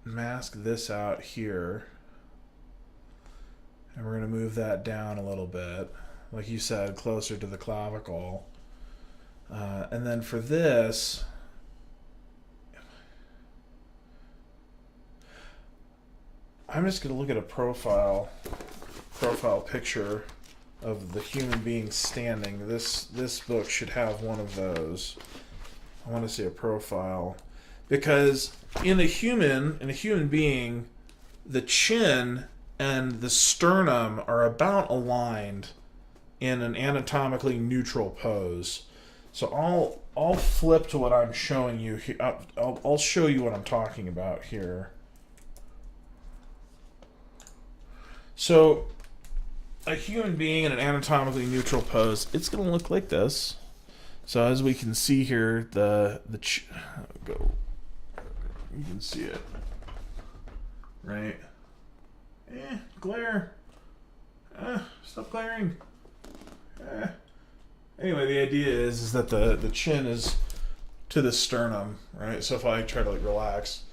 mask this out here. And we're gonna move that down a little bit, like you said, closer to the clavicle. And then for this, I'm just going to look at a profile picture of the human being standing. This book should have one of those. I want to see a profile, because in a human being, the chin and the sternum are about aligned in an anatomically neutral pose. So I'll flip to what I'm showing you here. I'll show you what I'm talking about here. So a human being in an anatomically neutral pose, it's going to look like this. So as we can see here, you can see it, right? Glare. Stop glaring. Anyway, the idea is that the chin is to the sternum, right? So if I try to relax,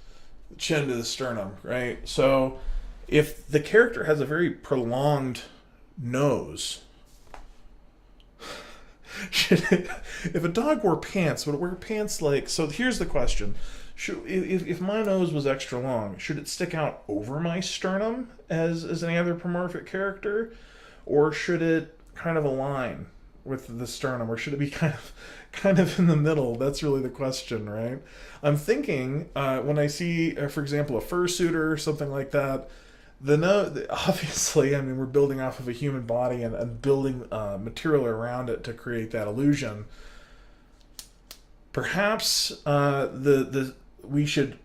the chin to the sternum, right? So if the character has a very prolonged nose, if a dog wore pants, would it wear pants like... So here's the question. If my nose was extra long, should it stick out over my sternum as any anthropomorphic character? Or should it kind of align with the sternum? Or should it be kind of in the middle? That's really the question, right? I'm thinking when I see, for example, a fursuiter or something like that, obviously, I mean, we're building off of a human body and building material around it to create that illusion. Perhaps we should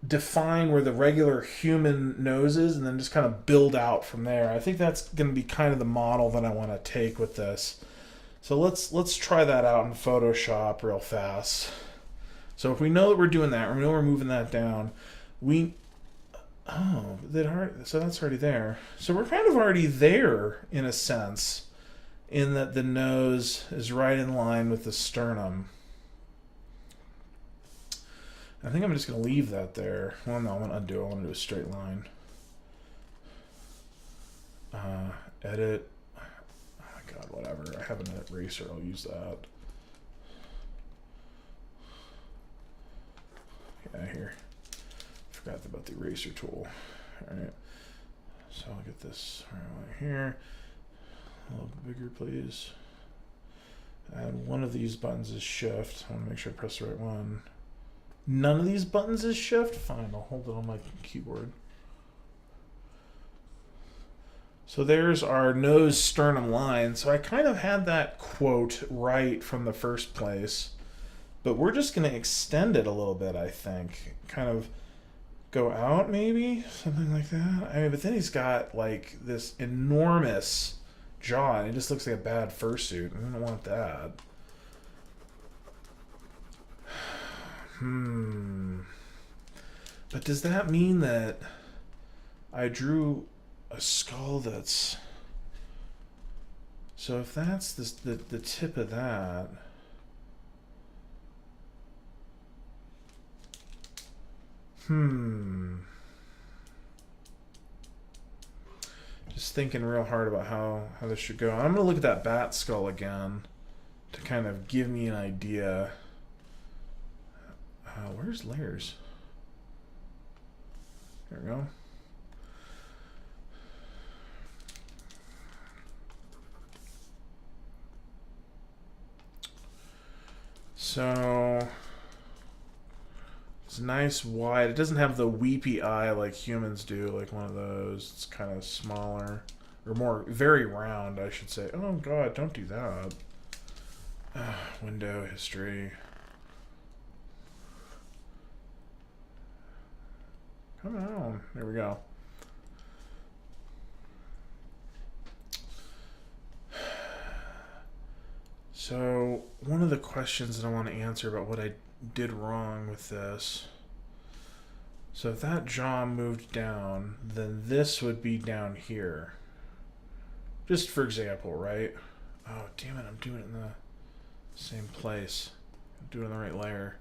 define where the regular human nose is and then just kind of build out from there. I think that's going to be kind of the model that I want to take with this. So let's try that out in Photoshop real fast. So if we know that we're doing that, we know we're moving that down, so that's already there. So we're kind of already there in a sense, in that the nose is right in line with the sternum. I think I'm just going to leave that there. Well, no, I'm going to undo it. I want to do a straight line. Edit. Oh my god, whatever. I have an eraser. I'll use that. Yeah, here. Forgot about the eraser tool. Alright. So I'll get this right here. A little bit bigger, please. And one of these buttons is shift. I want to make sure I press the right one. None of these buttons is shift? Fine, I'll hold it on my keyboard. So there's our nose sternum line. So I kind of had that quote right from the first place. But we're just going to extend it a little bit, I think. Kind of go out, maybe? Something like that. I mean, but then he's got like this enormous jaw. And it just looks like a bad fursuit. I don't want that. But does that mean that I drew a skull that's... So if that's the tip of that... Just thinking real hard about how this should go. I'm going to look at that bat skull again to kind of give me an idea. Where's layers? There we go. So it's nice wide. It doesn't have the weepy eye like humans do, like one of those. It's kind of smaller, or more, very round, I should say. Oh god, don't do that. Window history. Come on. There we go. So, one of the questions that I want to answer about what I did wrong with this. So if that jaw moved down, then this would be down here. Just for example, right? Oh, damn it. I'm doing it in the same place. I'm doing the right layer.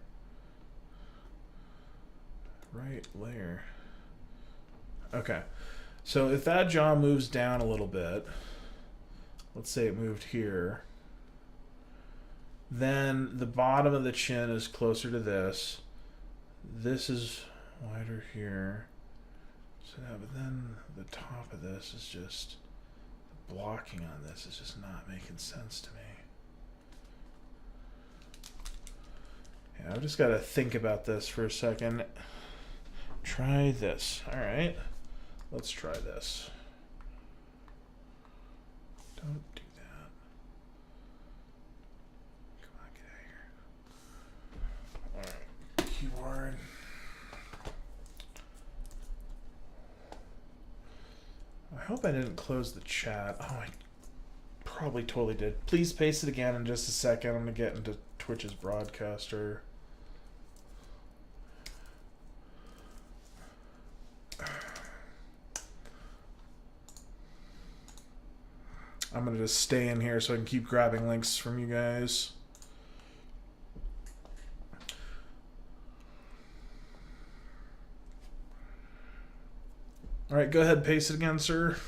Right layer. Okay. So if that jaw moves down a little bit, let's say it moved here, then the bottom of the chin is closer to this. This is wider here. So yeah, but then the top of this is just, the blocking on this is just not making sense to me. Yeah, I've just got to think about this for a second. Try this. All right, let's try this. Don't do that. Come on, get out of here. All right, keyboard. I hope I didn't close the chat. Oh, I probably totally did. Please paste it again in just a second. I'm gonna get into Twitch's broadcaster. I'm gonna just stay in here so I can keep grabbing links from you guys. All right, go ahead, paste it again, sir.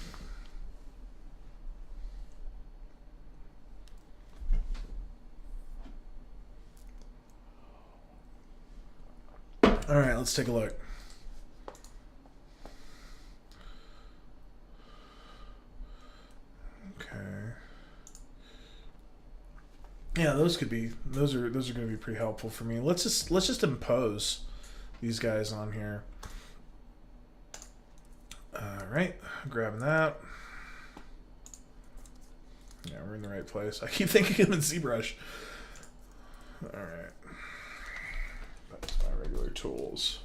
All right, let's take a look. Okay. Yeah, those are going to be pretty helpful for me. Let's just impose these guys on here. All right, grabbing that. Yeah, we're in the right place. I keep thinking I'm in ZBrush. All right. That's my regular tools.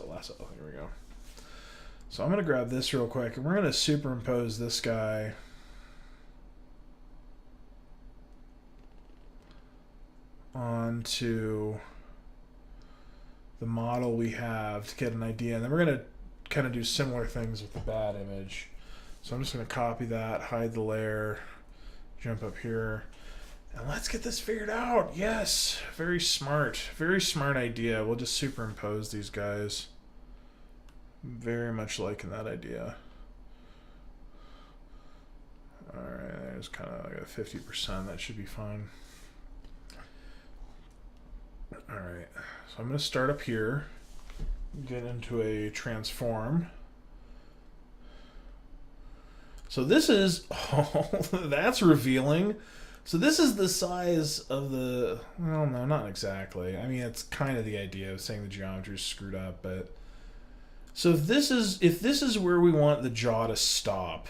Lasso. Here we go. So I'm going to grab this real quick, and we're going to superimpose this guy onto the model we have to get an idea. And then we're going to kind of do similar things with the bad image. So I'm just going to copy that, hide the layer, jump up here, and let's get this figured out. Yes, very smart idea. We'll just superimpose these guys. Very much liking that idea. All right, there's kind of like a 50%. That should be fine. All right, so I'm going to start up here, get into a transform. So this is, oh, that's revealing. So this is the size of the, well, no, not exactly. I mean, it's kind of the idea of saying the geometry is screwed up, but so if this is where we want the jaw to stop,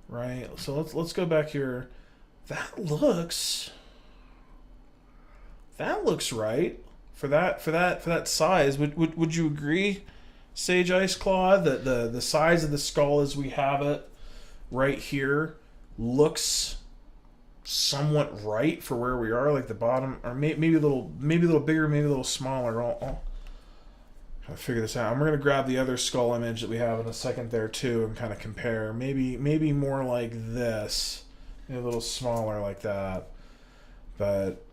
right? So let's go back here. That looks right for that size. Would you agree, Sage Ice Claw, that the size of the skull as we have it right here looks somewhat right for where we are, like the bottom, or maybe a little bigger, maybe a little smaller. I'll figure this out. And we're gonna grab the other skull image that we have in a second there too, and kind of compare. Maybe more like this, maybe a little smaller like that. But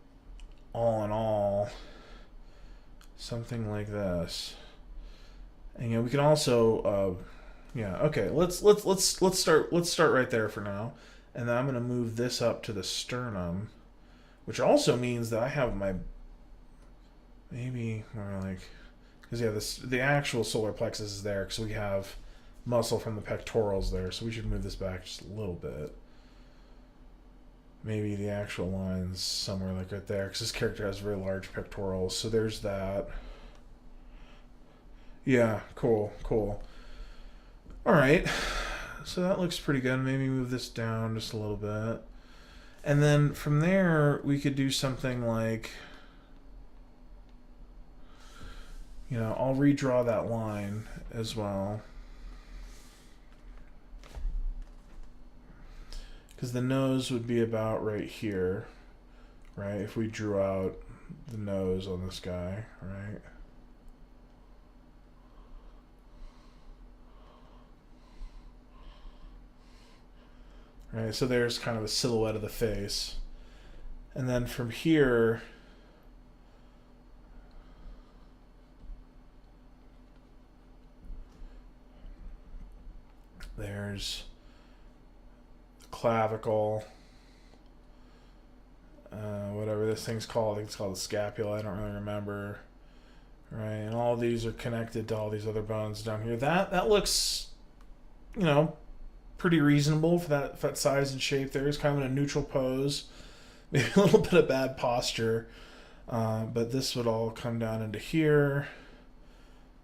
all in all, something like this. And we can also, yeah, okay. Let's start right there for now. And then I'm going to move this up to the sternum, which also means that I have my, maybe more like, because yeah, the actual solar plexus is there because we have muscle from the pectorals there, so we should move this back just a little bit. Maybe the actual line's somewhere like right there because this character has very large pectorals, so there's that. Yeah, cool. All right. So that looks pretty good. Maybe move this down just a little bit. And then from there, we could do something like, I'll redraw that line as well. Because the nose would be about right here, right? If we drew out the nose on this guy, right? Right, so there's kind of a silhouette of the face. And then from here, there's the clavicle, whatever this thing's called. I think it's called the scapula. I don't really remember. Right, and all these are connected to all these other bones down here. That looks, you know, pretty reasonable for that size and shape there. It's kind of in a neutral pose. Maybe a little bit of bad posture. But this would all come down into here.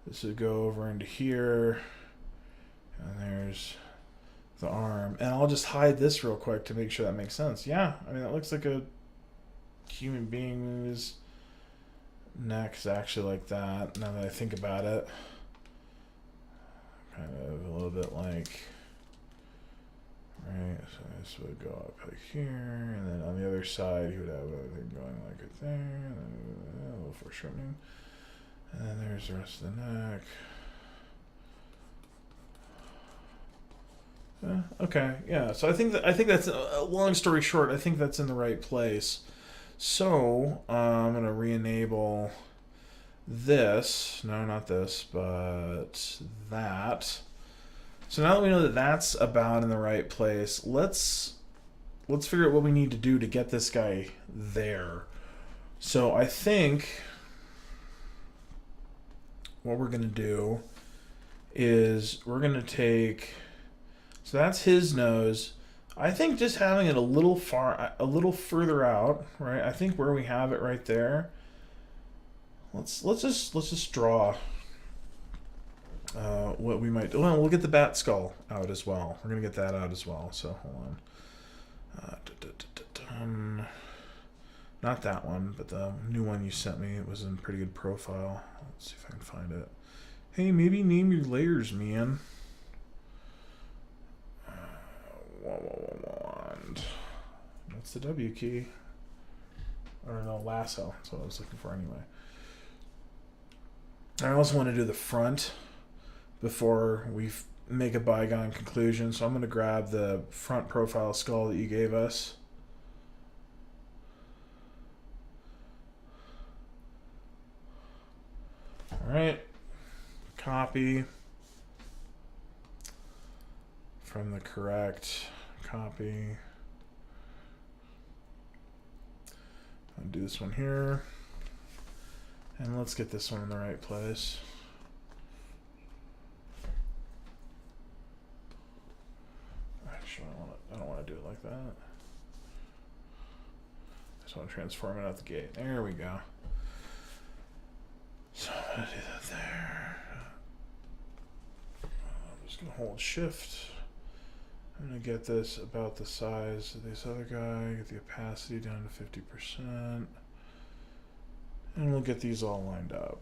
This would go over into here. And there's the arm. And I'll just hide this real quick to make sure that makes sense. Yeah, I mean, that looks like a human being whose neck is actually like that, now that I think about it. Kind of a little bit like, right, so this would go up like here, and then on the other side he would have everything going like it there, and then a little foreshortening, and then there's the rest of the neck. Okay, yeah, so I think that's a long story short, I think that's in the right place. So I'm going to re-enable this. No, not this, but that. So now that we know that that's about in the right place, let's figure out what we need to do to get this guy there. So I think what we're going to do is we're going to take, so that's his nose. I think just having it a little further out, right? I think where we have it right there. Let's just draw what we might do. Well, we'll get the bat skull out as well. We're gonna get that out as well. So hold on. Not that one, but the new one you sent me. It was in pretty good profile. Let's see if I can find it. Hey, maybe name your layers, man. Wand. That's the W key. Or no, lasso. That's what I was looking for anyway. I also want to do the front before we make a bygone conclusion. So I'm going to grab the front profile skull that you gave us. All right. Copy from the correct copy. I'll do this one here. And let's get this one in the right place. Actually, I don't want to do it like that. I just want to transform it out the gate. There we go. So I'm going to do that there. I'm just going to hold shift. I'm going to get this about the size of this other guy, get the opacity down to 50%, and we'll get these all lined up.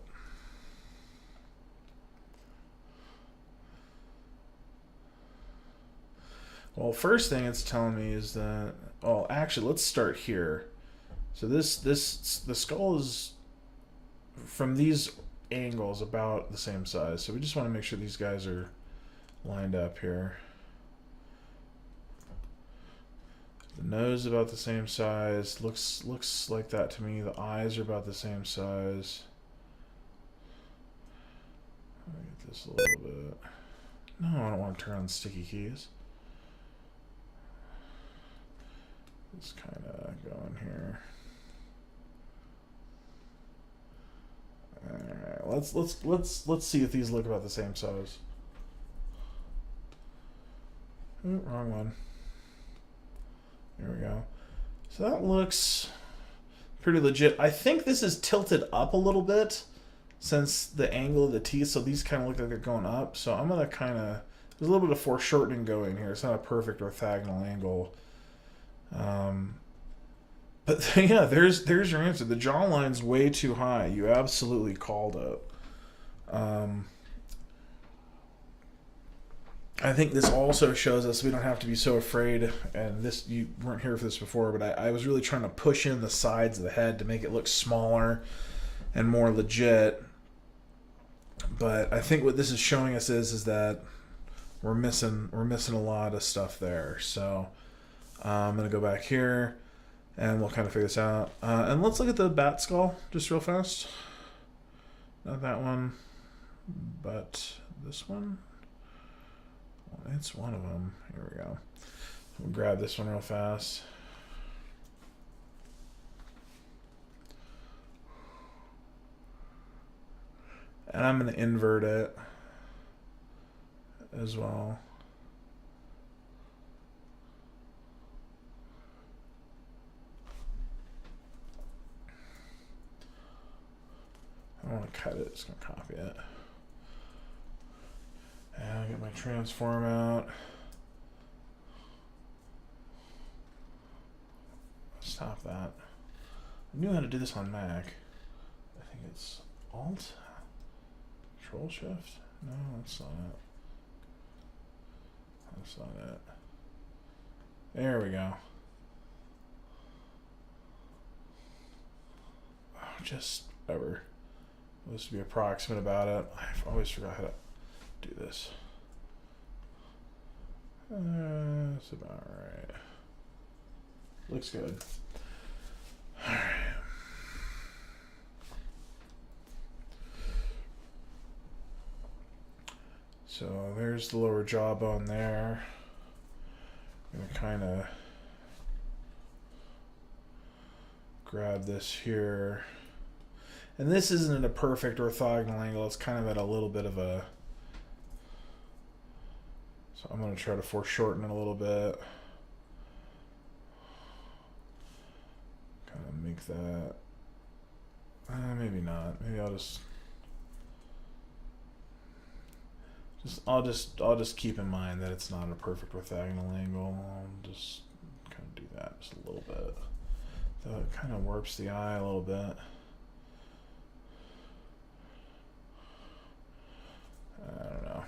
Well, first thing it's telling me is that, oh, actually, let's start here. So the skull is, from these angles, about the same size. So we just want to make sure these guys are lined up here. The nose is about the same size. Looks like that to me. The eyes are about the same size. Let me get this a little bit. No, I don't want to turn on sticky keys. Just kind of going here. All right, let's see if these look about the same size. Ooh, wrong one. There we go. So that looks pretty legit. I think this is tilted up a little bit since the angle of the teeth, so these kind of look like they're going up. So I'm going to kind of, there's a little bit of foreshortening going here. It's not a perfect orthogonal angle. But yeah, there's your answer. The jawline's way too high. You absolutely called it. I think this also shows us we don't have to be so afraid, and this, you weren't here for this before, but I was really trying to push in the sides of the head to make it look smaller and more legit. But I think what this is showing us is that we're missing a lot of stuff there. So I'm gonna go back here, And we'll kind of figure this out. And let's look at the bat skull just real fast. Not that one, but this one. Well, it's one of them. Here we go. We'll grab this one real fast. And I'm going to invert it as well. I don't want to cut it, just going to copy it. And I'll get my transform out. Stop that. I knew how to do this on Mac. I think it's Alt, Control Shift. No, that's not it. That's not it. There we go. Oh, just whatever. Let's be approximate about it. I've always forgot how to do this. That's about right. Looks good. All right. So there's the lower jawbone there. I'm gonna kind of grab this here. And this isn't at a perfect orthogonal angle. It's kind of at a little bit of a... So I'm going to try to foreshorten it a little bit. Kind of make that... maybe not. Maybe I'll just keep in mind that it's not a perfect orthogonal angle. I'll just kind of do that just a little bit. So it kind of warps the eye a little bit. I don't know.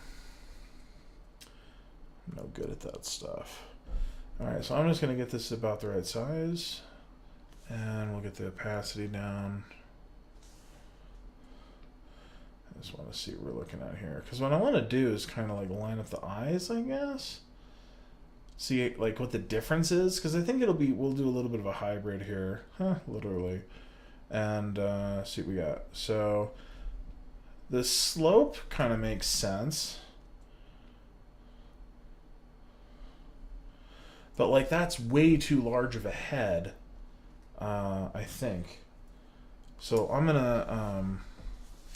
I'm no good at that stuff. Alright, so I'm just going to get this about the right size. And we'll get the opacity down. I just want to see what we're looking at here. Because what I want to do is kind of like line up the eyes, I guess. See like what the difference is. Because I think we'll do a little bit of a hybrid here. Literally. And see what we got. So... the slope kind of makes sense. But like that's way too large of a head, I think. So I'm gonna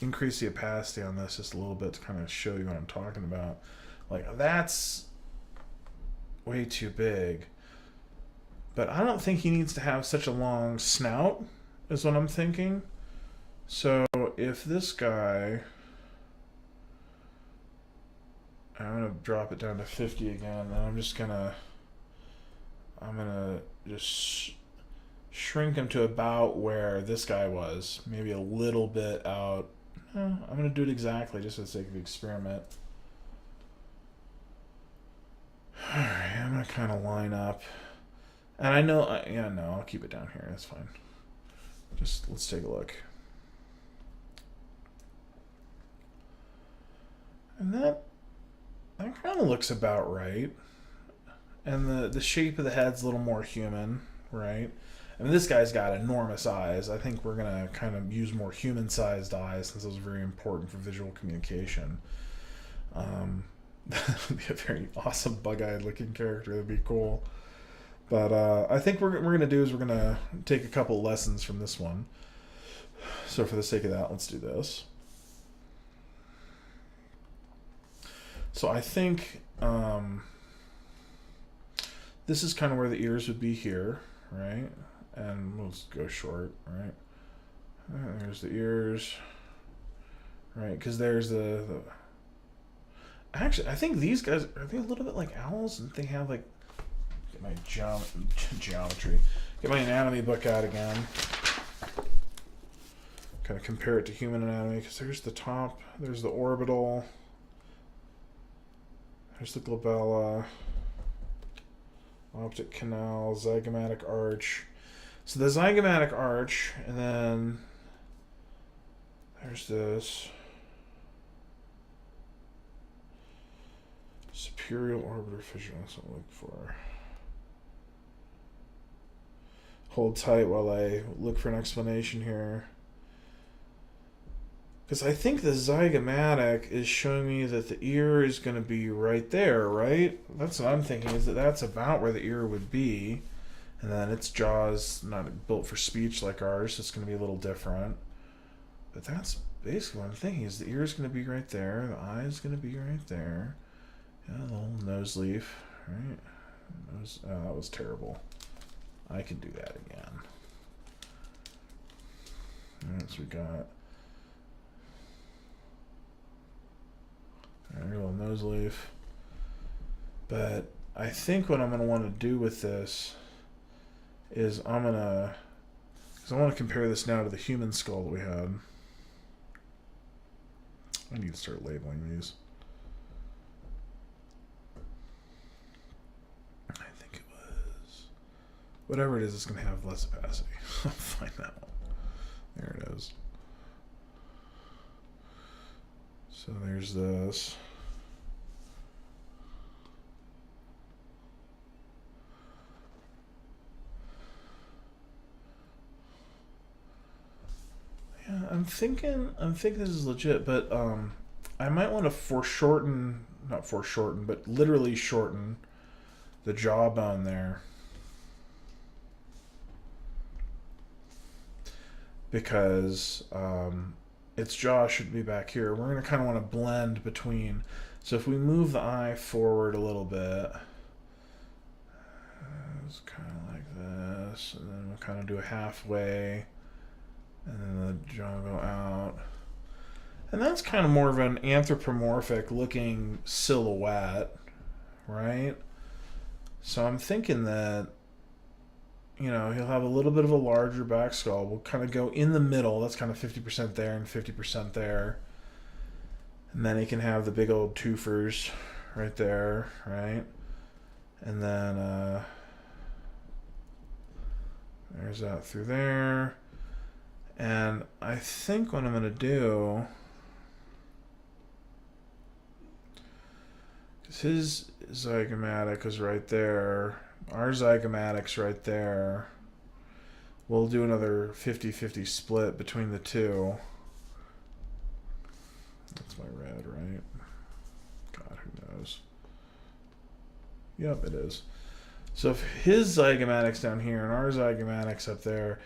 increase the opacity on this just a little bit to kind of show you what I'm talking about. Like that's way too big. But I don't think he needs to have such a long snout, is what I'm thinking. So if this guy, I'm gonna drop it down to 50 again, and I'm gonna just shrink him to about where this guy was, maybe a little bit out. No, I'm gonna do it exactly just for the sake of the experiment. All right, I'm gonna kind of line up, and I know, yeah, no, I'll keep it down here. That's fine. Just let's take a look. And that kind of looks about right. And the shape of the head's a little more human, right? I mean, this guy's got enormous eyes. I think we're going to kind of use more human-sized eyes since those are very important for visual communication. That would be a very awesome bug-eyed looking character. That'd be cool. But I think what we're going to do is we're going to take a couple lessons from this one. So for the sake of that, let's do this. So I think this is kind of where the ears would be here, right? And we'll just go short, right? There's the ears, right? Because there's the... Actually, I think these guys, are they a little bit like owls? And they have like... Get my geometry. Get my anatomy book out again. Kind of compare it to human anatomy, because there's the top, there's the orbital... There's the glabella, optic canal, zygomatic arch. So the zygomatic arch, and then there's this superior orbital fissure. That's what I'm looking for. hold tight while I look for an explanation here. Because I think the zygomatic is showing me that the ear is going to be right there, right? That's what I'm thinking, is that that's about where the ear would be. And then its jaw's not built for speech like ours, so it's going to be a little different. But that's basically what I'm thinking, is the ear is going to be right there, the eye is going to be right there. Yeah, the little nose leaf, right? Nose, oh, that was terrible. I can do that again. Alright, so we got a little nose leaf. But I think what I'm going to want to do with this is I want to compare this now to the human skull that we had. I need to start labeling these. I think it was whatever it is, it's going to have less opacity. I'll find that one. There it is. So there's this. Yeah, I'm thinking this is legit, but I might want to not foreshorten, but literally shorten the jawbone there. Because its jaw should be back here. We're going to kind of want to blend between. So if we move the eye forward a little bit, it's kind of like this, and then we'll kind of do a halfway, and then the jaw go out. And that's kind of more of an anthropomorphic looking silhouette, right? So I'm thinking that, you know, he'll have a little bit of a larger back skull. We'll kind of go in the middle. That's kind of 50% there and 50% there. And then he can have the big old twofers right there, right? And then there's that through there. And I think what I'm going to do, because his zygomatic is right there, our zygomatic's right there, we'll do another 50-50 split between the two. That's my red, right? God, who knows? Yep, it is. So if his zygomatic's down here and our zygomatic's up there,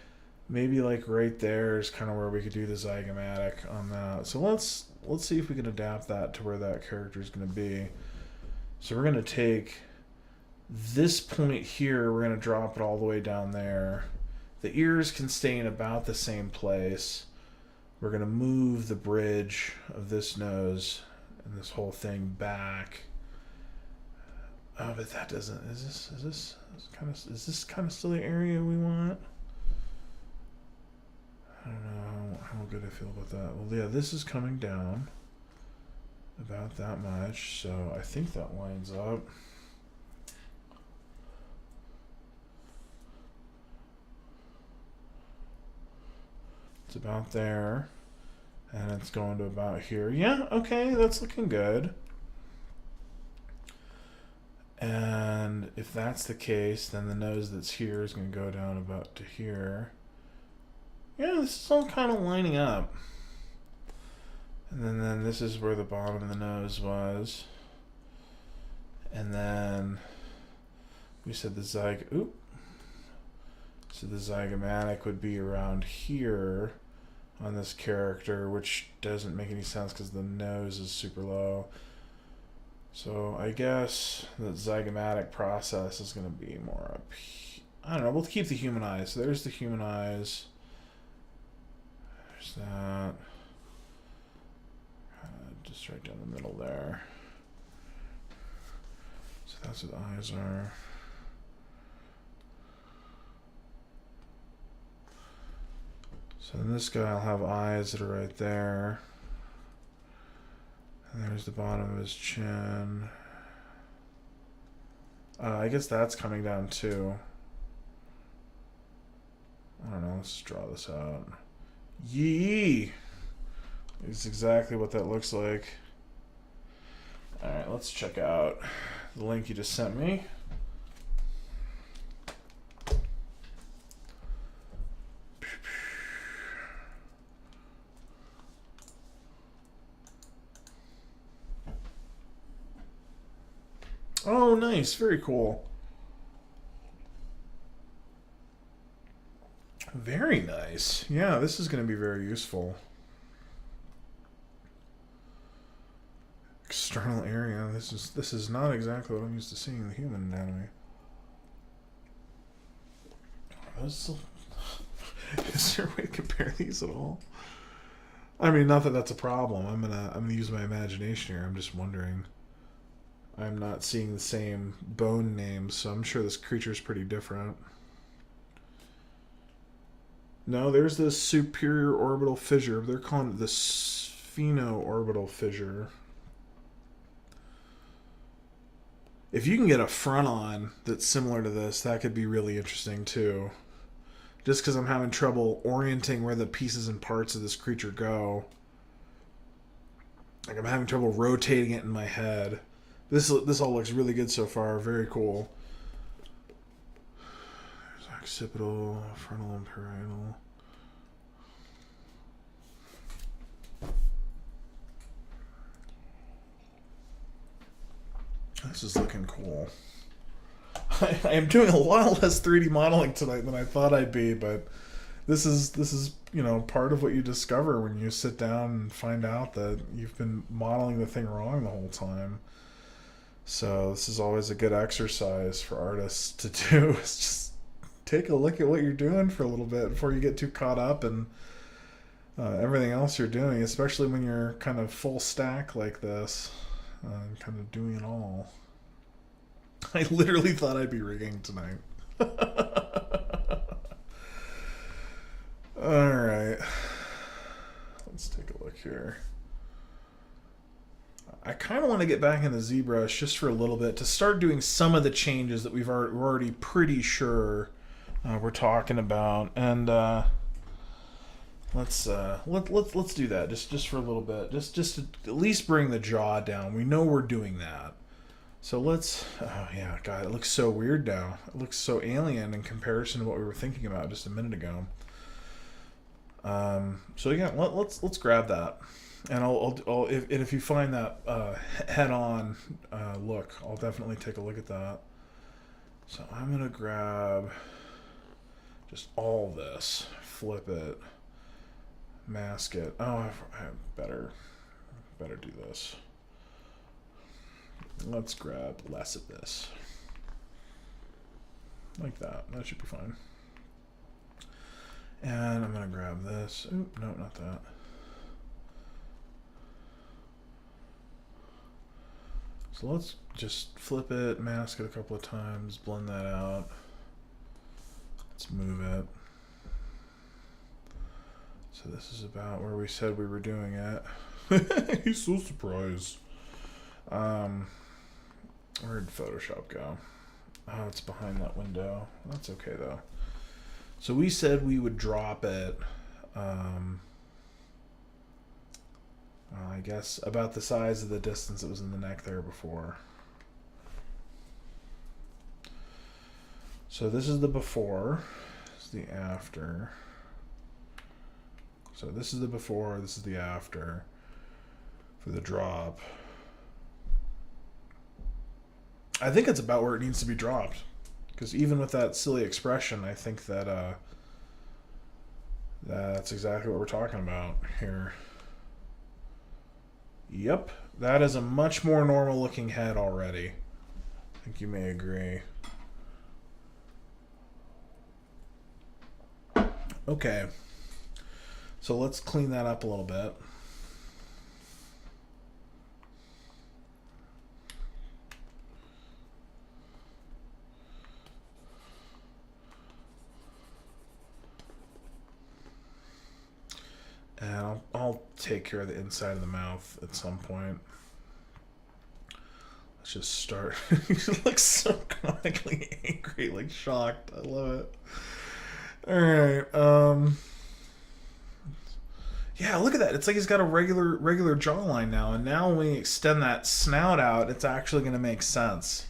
maybe like right there is kind of where we could do the zygomatic on that. So let's see if we can adapt that to where that character is going to be. So we're going to take this point here, we're going to drop it all the way down there. The ears can stay in about the same place. We're going to move the bridge of this nose and this whole thing back. Oh, but that doesn't. Is this kind of still the area we want? I don't know how good I feel about that. Well, yeah, this is coming down about that much, so I think that lines up. It's about there, and it's going to about here. Yeah, okay, that's looking good. And if that's the case, then the nose that's here is going to go down about to here. Yeah, this is all kind of lining up. And then this is where the bottom of the nose was. And then we said the so the zygomatic would be around here on this character, which doesn't make any sense because the nose is super low. So I guess the zygomatic process is going to be more up here. I don't know, we'll keep the human eyes. So there's the human eyes. There's that. Just right down the middle there. So that's what the eyes are. So then this guy will have eyes that are right there. And there's the bottom of his chin. I guess that's coming down too. I don't know, let's draw this out. Yee! It's exactly what that looks like. Alright, let's check out the link you just sent me. Oh, nice. Very cool. Very nice. Yeah, this is going to be very useful. External area. This is not exactly what I'm used to seeing in the human anatomy. Is there a way to compare these at all? I mean, not that that's a problem. I'm gonna use my imagination here. I'm just wondering. I'm not seeing the same bone names, so I'm sure this creature is pretty different. No, there's this superior orbital fissure. They're calling it the spheno-orbital fissure. If you can get a front on that's similar to this, that could be really interesting too. Just because I'm having trouble orienting where the pieces and parts of this creature go. Like I'm having trouble rotating it in my head. This all looks really good so far. Very cool. There's occipital, frontal, and parietal. This is looking cool. I am doing a lot less 3D modeling tonight than I thought I'd be, but this is you know, part of what you discover when you sit down and find out that you've been modeling the thing wrong the whole time. So this is always a good exercise for artists to do. Is just take a look at what you're doing for a little bit before you get too caught up in everything else you're doing, especially when you're kind of full stack like this, kind of doing it all. I literally thought I'd be rigging tonight. Alright. Let's take a look here. I kind of want to get back into ZBrush just for a little bit to start doing some of the changes that we're already pretty sure we're talking about, and let's do that just for a little bit, just to at least bring the jaw down. We know we're doing that, so let's. Oh yeah, God, it looks so weird now. It looks so alien in comparison to what we were thinking about just a minute ago. So yeah, let's grab that. And if you find that head-on look, I'll definitely take a look at that. So I'm gonna grab just all this, flip it, mask it. Oh, I better do this. Let's grab less of this, like that. That should be fine. And I'm gonna grab this. Oop, no, not that. So let's just flip it, mask it a couple of times, blend that out. Let's move it. So this is about where we said we were doing it. He's so surprised. Where did Photoshop go? Oh, it's behind that window. That's okay though. So we said we would drop it, I guess about the size of the distance it was in the neck there before. So this is the before, this is the after. So this is the before, this is the after for the drop. I think it's about where it needs to be dropped, because even with that silly expression, I think that that's exactly what we're talking about here. Yep, that is a much more normal looking head already. I think you may agree. Okay, so let's clean that up a little bit. And I'll take care of the inside of the mouth at some point. Let's just start. He looks so comically angry, like shocked. I love it. Alright, yeah, look at that. It's like he's got a regular jawline now, and now when we extend that snout out, it's actually going to make sense.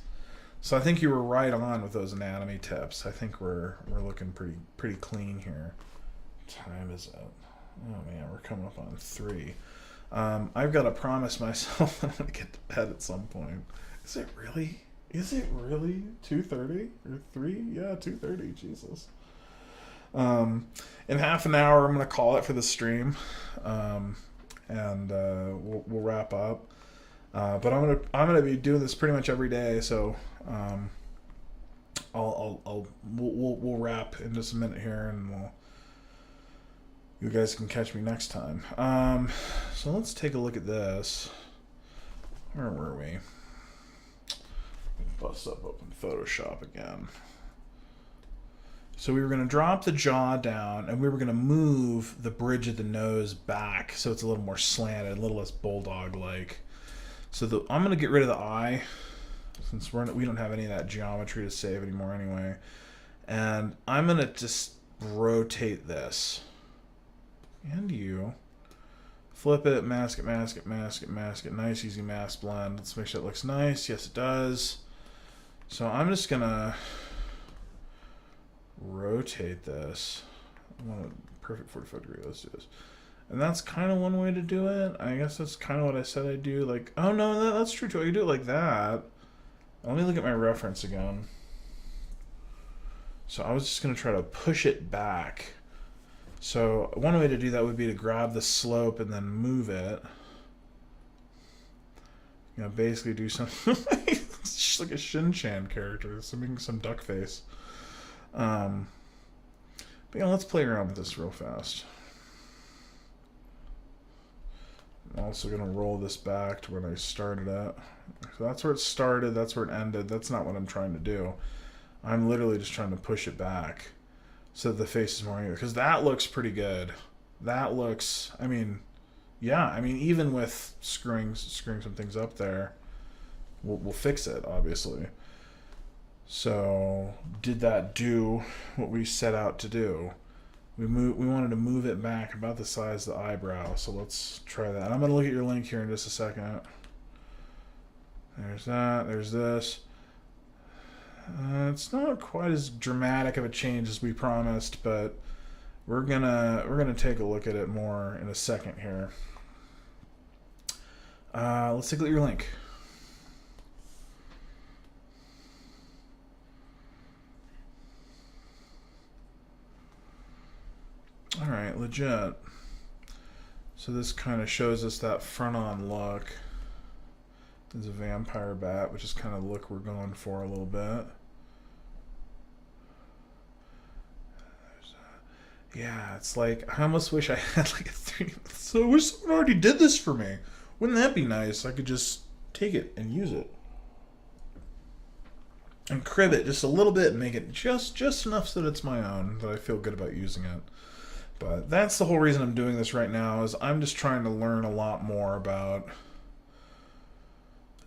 So I think you were right on with those anatomy tips. I think we're looking pretty clean here. What time is it? Oh man, we're coming up on 3. I've got to promise myself that I'm going to get to bed at some point. Is it really? Is it really 2:30 or 3? Yeah, 2:30. Jesus. In half an hour, I'm gonna call it for the stream, and we'll wrap up. But I'm gonna be doing this pretty much every day, so we'll wrap in just a minute here, and you guys can catch me next time. So let's take a look at this. Where were we? Bust up open Photoshop again. So we were going to drop the jaw down, and we were going to move the bridge of the nose back so it's a little more slanted, a little less bulldog-like. So I'm going to get rid of the eye, since we don't have any of that geometry to save anymore anyway. And I'm going to just rotate this. And you. Flip it, mask it, mask it, mask it, mask it. Nice, easy mask blend. Let's make sure it looks nice. Yes, it does. So I'm just going to rotate this. I want a perfect 45 degree. Let's do this. And that's kind of one way to do it. I guess that's kind of what I said I'd do. Like, oh no, that's true too. I can do it like that. Let me look at my reference again. So I was just going to try to push it back. So one way to do that would be to grab the slope and then move it. You know, basically do something. It's just like a Shin-Chan character. So making some duck face. But yeah, let's play around with this real fast. I'm also going to roll this back to when I started at. So that's where it started, that's where it ended. That's not what I'm trying to do. I'm literally just trying to push it back so that the face is more even. Because that looks pretty good. That looks, I mean, yeah, I mean, even with screwing some things up there, we'll fix it, obviously. So, did that do what we set out to do? We wanted to move it back about the size of the eyebrow, so let's try that. I'm going to look at your link here in just a second. There's that, there's this. It's not quite as dramatic of a change as we promised, but we're gonna take a look at it more in a second here. Let's take a look at your link. All right, legit. So this kind of shows us that front-on look. There's a vampire bat, which is kind of the look we're going for a little bit. Yeah, it's like, I almost wish I had like a 3D. So I wish someone already did this for me. Wouldn't that be nice? I could just take it and use it. And crib it just a little bit and make it just enough so that it's my own, that I feel good about using it. But that's the whole reason I'm doing this right now, is I'm just trying to learn a lot more about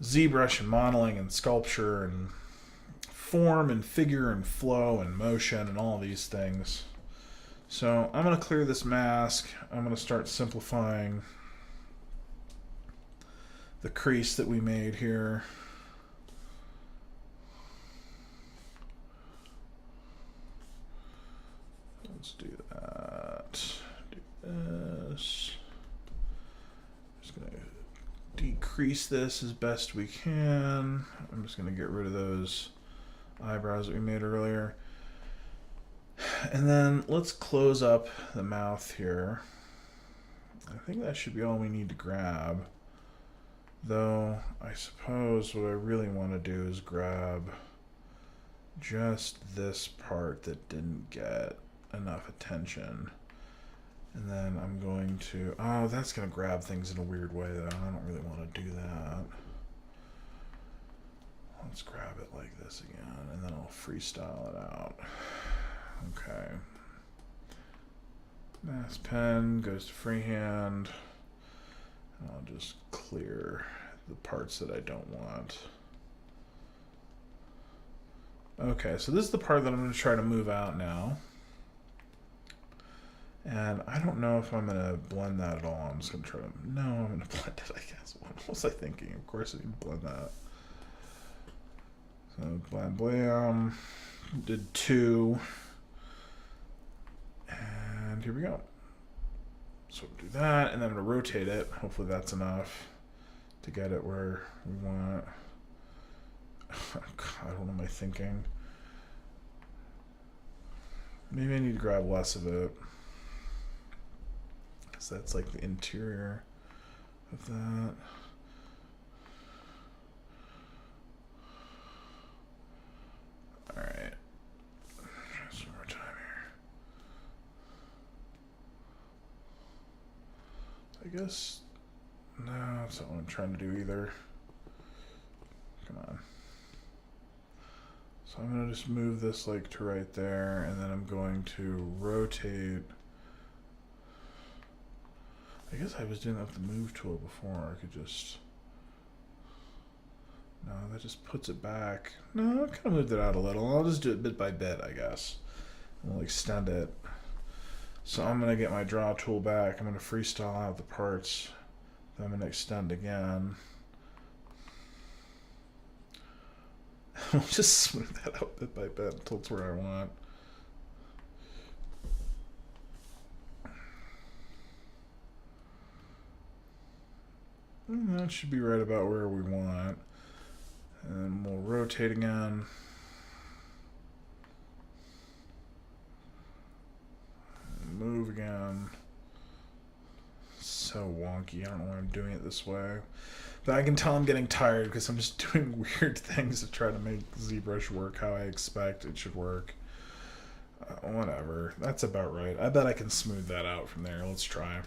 ZBrush and modeling and sculpture and form and figure and flow and motion and all these things. So I'm going to clear this mask. I'm going to start simplifying the crease that we made here. Let's do that. Do this. Just going to decrease this as best we can. I'm just going to get rid of those eyebrows that we made earlier. And then let's close up the mouth here. I think that should be all we need to grab. Though, I suppose what I really want to do is grab just this part that didn't get enough attention. And then I'm going to... Oh, that's going to grab things in a weird way, though. I don't really want to do that. Let's grab it like this again, and then I'll freestyle it out. Okay. Mask pen goes to freehand. I'll just clear the parts that I don't want. Okay, so this is the part that I'm going to try to move out now. And I don't know if I'm going to blend that at all. I'm just going to try to... No, I'm going to blend it, I guess. What was I thinking? Of course I need to blend that. So, blam blam. Did 2. And here we go. So we'll do that, and then I'm going to rotate it. Hopefully that's enough to get it where we want. God, what am I thinking? Maybe I need to grab less of it. Because that's like the interior of that. Alright. Just one more time here. I guess... No, that's not what I'm trying to do either. Come on. So I'm going to just move this like to right there, and then I'm going to rotate. I guess I was doing that with the move tool before. I could just... No, that just puts it back. No, I kind of moved it out a little. I'll just do it bit by bit, I guess. We'll extend it. So I'm going to get my draw tool back. I'm going to freestyle out the parts. Then I'm going to extend again. I'll just smooth that out bit by bit until it's where I want. And that should be right about where we want. And we'll rotate again. Move again. So wonky. I don't know why I'm doing it this way. But I can tell I'm getting tired because I'm just doing weird things to try to make ZBrush work how I expect it should work. Whatever. That's about right. I bet I can smooth that out from there. Let's try.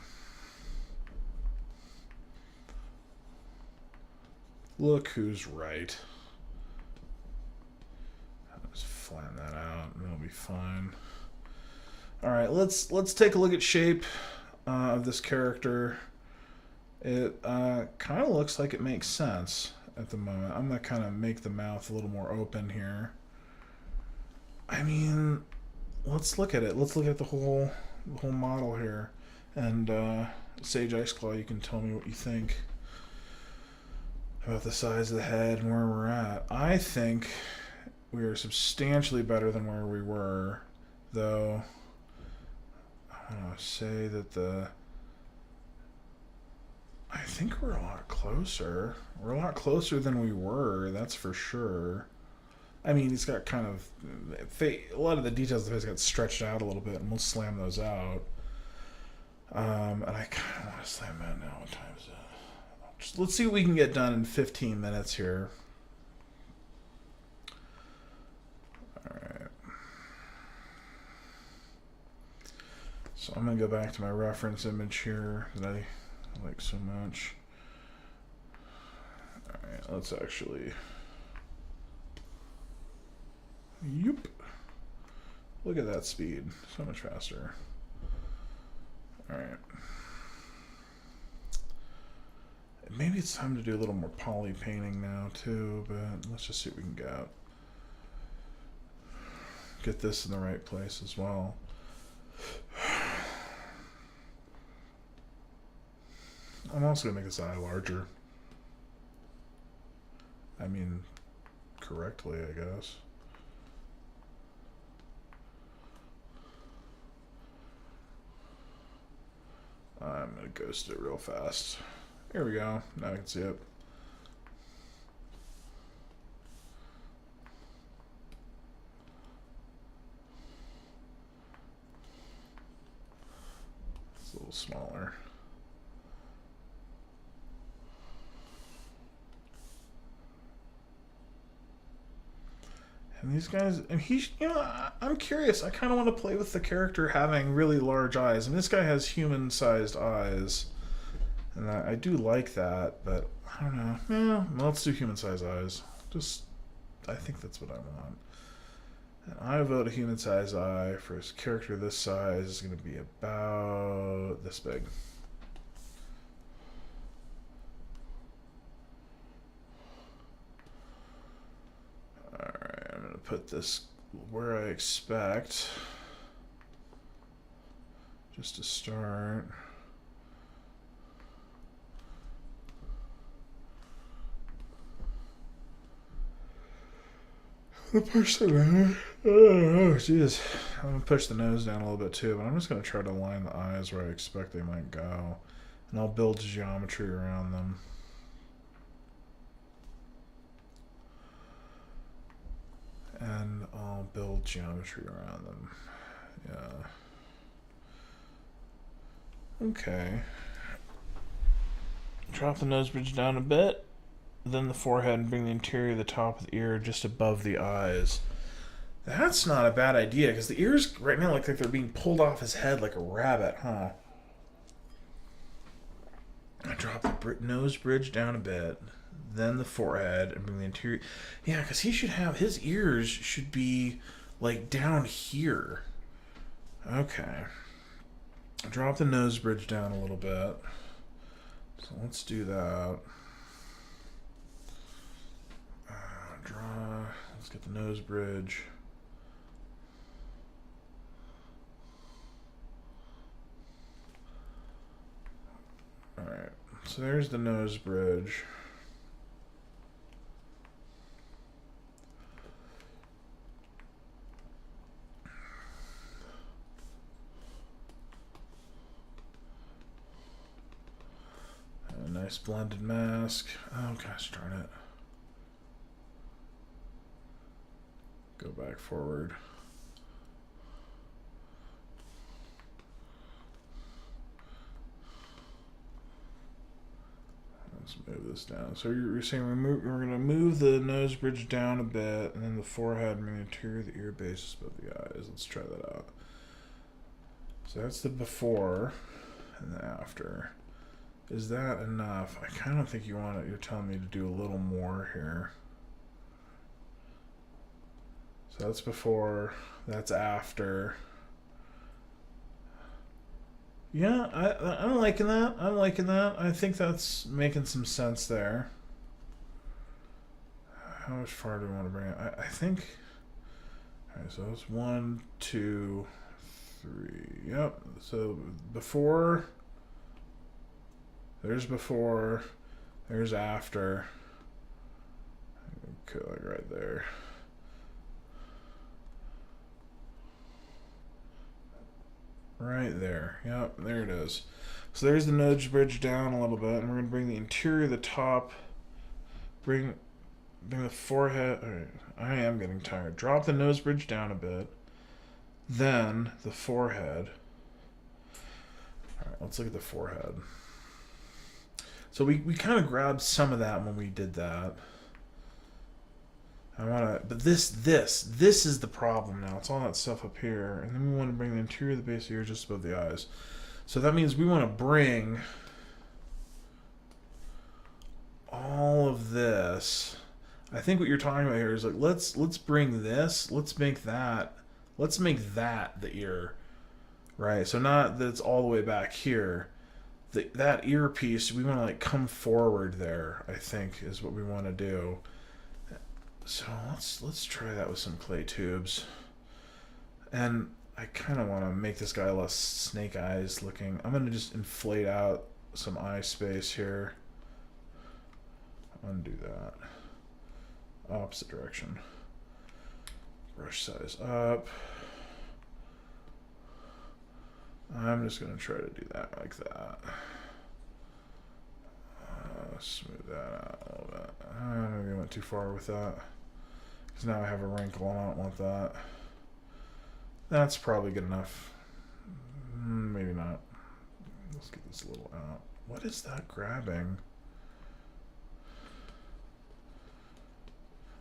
Look who's right. I'll just flatten that out and it'll be fine. Alright, let's take a look at shape of this character. It kind of looks like it makes sense at the moment. I'm going to kind of make the mouth a little more open here. I mean, let's look at it. Let's look at the whole model here. And Sage Iceclaw, you can tell me what you think about the size of the head and where we're at. I think we are substantially better than where we were, though I want to say that I think we're a lot closer. We're a lot closer than we were, that's for sure. I mean, he's got kind of... a lot of the details of the face got stretched out a little bit, and we'll slam those out. And I kind of want to slam that now. What time is it? Let's see what we can get done in 15 minutes here. Alright. So I'm going to go back to my reference image here that I like so much. Alright, let's actually... Yep. Look at that speed. So much faster. Alright. Maybe it's time to do a little more poly painting now too, but let's just see what we can get. Get this in the right place as well. I'm also going to make this eye larger. I mean, correctly, I guess. I'm going to ghost it real fast. Here we go. Now I can see it. It's a little smaller. And these guys, and he's, you know, I'm curious. I kind of want to play with the character having really large eyes. And this guy has human-sized eyes. And I do like that, but I don't know. Yeah, well, let's do human-sized eyes. I think that's what I want. And I vote a human-sized eye for his character this size is going to be about this big. Alright, I'm going to put this where I expect. Just to start. Push the nose. Oh, jeez. I'm going to push the nose down a little bit too, but I'm just going to try to line the eyes where I expect they might go. And I'll build geometry around them. and I'll build geometry around them. Yeah. Okay. Drop the nose bridge down a bit, then the forehead, and bring the interior of the top of the ear just above the eyes. That's not a bad idea, because the ears right now look like they're being pulled off his head like a rabbit, huh? I drop the nose bridge down a bit, then the forehead, and bring the interior. Yeah, because he should have, his ears should be like down here. Okay. Drop the nose bridge down a little bit. So let's do that. Let's get the nose bridge. Alright, so there's the nose bridge. A nice blended mask. Oh gosh darn it. Go back forward. Let's move this down. So you're saying we're going to move the nose bridge down a bit, and then the forehead and the interior of the ear base above the eyes. Let's try that out. So that's the before and the after. Is that enough? I kind of think you want it. You're telling me to do a little more here. So that's before. That's after. Yeah, I'm liking that. I'm liking that. I think that's making some sense there. How much far do we want to bring it? I think. Alright, so it's 1, 2, 3. Yep. So before. There's before. There's after. Okay, like right there. Right there. Yep, there it is. So there's the nose bridge down a little bit, and we're going to bring the interior of the top, bring the forehead. All right, I am getting tired. Drop the nose bridge down a bit, then the forehead. All right, let's look at the forehead. So we kind of grabbed some of that when we did that. But this is the problem now. It's all that stuff up here, and then we want to bring the interior of the base of the ear just above the eyes. So that means we want to bring all of this. I think what you're talking about here is like let's bring this, let's make that the ear, right? So not that it's all the way back here. That ear piece, we want to like come forward there, I think, is what we want to do. So let's try that with some clay tubes. And I kind of want to make this guy less snake eyes looking. I'm going to just inflate out some eye space here. Undo that. Opposite direction. Brush size up. I'm just going to try to do that like that. Smooth that out a little bit. Maybe I went too far with that. Because now I have a wrinkle and I don't want that. That's probably good enough. Maybe not. Let's get this a little out. What is that grabbing?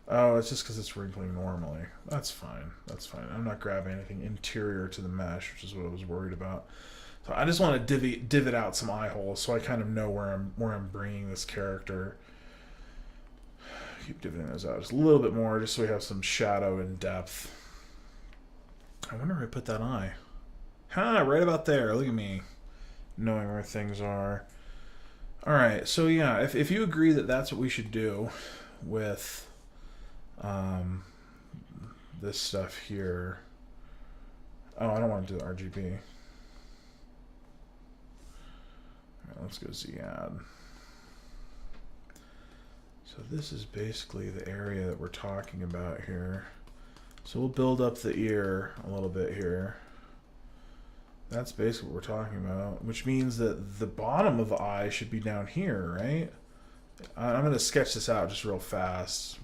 Oh, it's just because it's wrinkling normally. That's fine. That's fine. I'm not grabbing anything interior to the mesh, which is what I was worried about. So I just want to divot out some eye holes so I kind of know where I'm bringing this character. Keep divoting those out just a little bit more, just so we have some shadow and depth. I wonder where I put that eye. Right about there. Look at me, knowing where things are. All right, so yeah, if you agree that that's what we should do with this stuff here. Oh, I don't want to do the RGB. All right, let's go Z-add. So this is basically the area that we're talking about here. So we'll build up the ear a little bit here. That's basically what we're talking about, which means that the bottom of the eye should be down here, right? I'm going to sketch this out just real fast.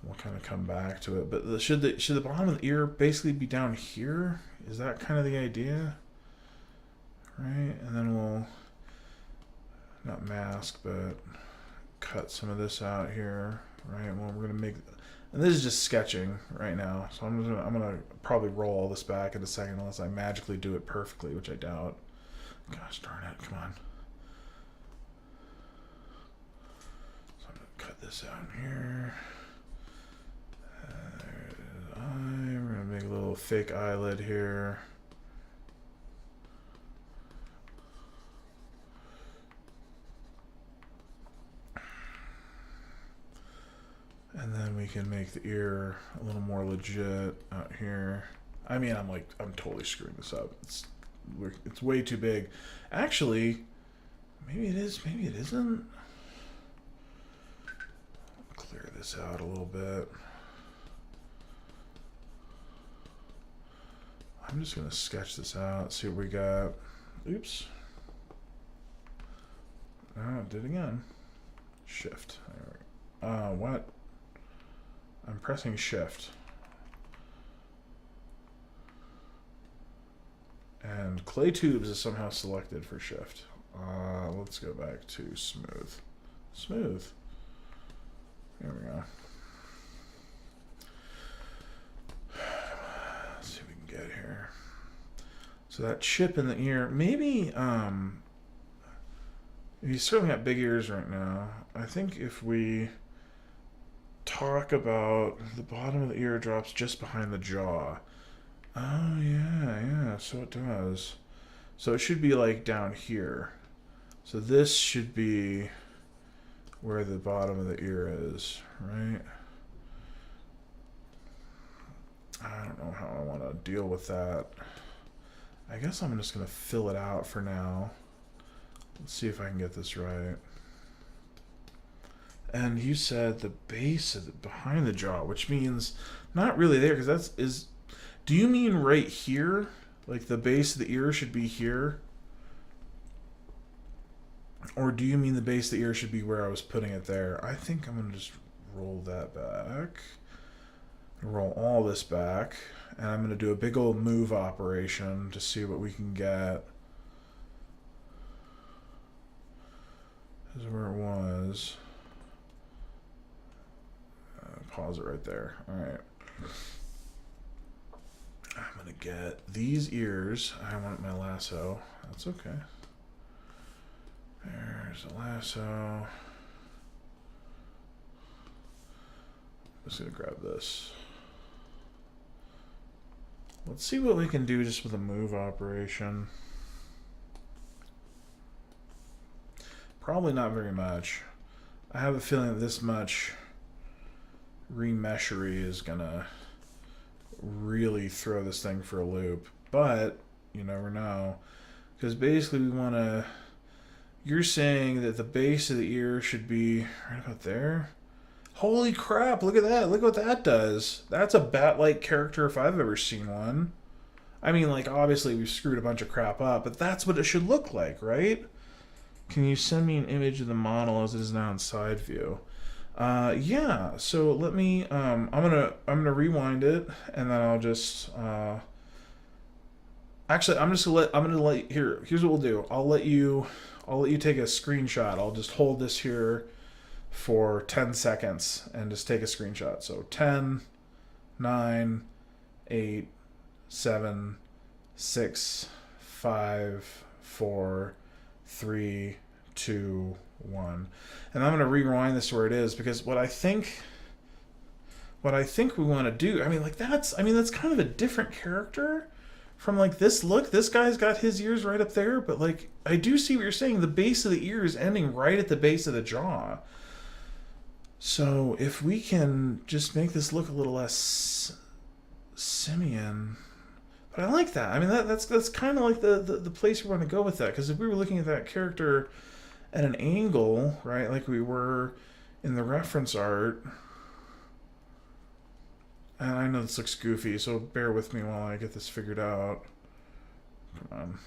we'll kind of come back to it. But should the bottom of the ear basically be down here? Is that kind of the idea? Right, and then we'll not mask, but cut some of this out here. Right, well, we're gonna make, and this is just sketching right now. So I'm gonna probably roll all this back in a second, unless I magically do it perfectly, which I doubt. Gosh darn it! Come on. So I'm gonna cut this out here. There it is. We're gonna make a little fake eyelid here. And then we can make the ear a little more legit out here. I mean, I'm totally screwing this up. It's way too big. Actually, maybe it is, maybe it isn't. Clear this out a little bit. I'm just gonna sketch this out, see what we got. Oops. Oh, it did again. Shift. There we go. What? I'm pressing shift. And clay tubes is somehow selected for shift. Let's go back to smooth. Smooth. There we go. Let's see what we can get here. So that chip in the ear, maybe he's certainly got big ears right now. I think if we talk about the bottom of the ear drops just behind the jaw. Oh yeah, so it does. So it should be like down here. So this should be where the bottom of the ear is, right? I don't know how I want to deal with that. I guess I'm just gonna fill it out for now. Let's see if I can get this right. And you said the base of the, behind the jaw, which means not really there, because do you mean right here? Like the base of the ear should be here? Or do you mean the base of the ear should be where I was putting it there? I think I'm going to just roll that back. Roll all this back. And I'm going to do a big old move operation to see what we can get. This is where it was. Pause it right there. All right. I'm going to get these ears. I want my lasso. That's okay. There's a lasso. I'm just going to grab this. Let's see what we can do just with a move operation. Probably not very much. I have a feeling that this much remeshery is gonna really throw this thing for a loop, but you never know, because basically we want to, you're saying that the base of the ear should be right about there. Holy crap, look at that, look what that does. That's a bat-like character if I've ever seen one. I mean, like, obviously we've screwed a bunch of crap up, but that's what it should look like, right? Can you send me an image of the model as it is now in side view? Yeah, so let me, I'm gonna rewind it, and then I'll just, actually, I'm gonna let, here's what we'll do. I'll let you take a screenshot. I'll just hold this here for 10 seconds and just take a screenshot. So 10, 9, 8, 7, 6, 5, 4, 3, 2, 1. And I'm going to rewind this where it is, because what I think we want to do, I mean, like that's kind of a different character from like this look. This guy's got his ears right up there, but like I do see what you're saying. The base of the ear is ending right at the base of the jaw. So if we can just make this look a little less simian, but I like that. I mean, that's kind of like the place we want to go with that, because if we were looking at that character at an angle, right, like we were in the reference art, and I know this looks goofy, so bear with me while I get this figured out. Come on.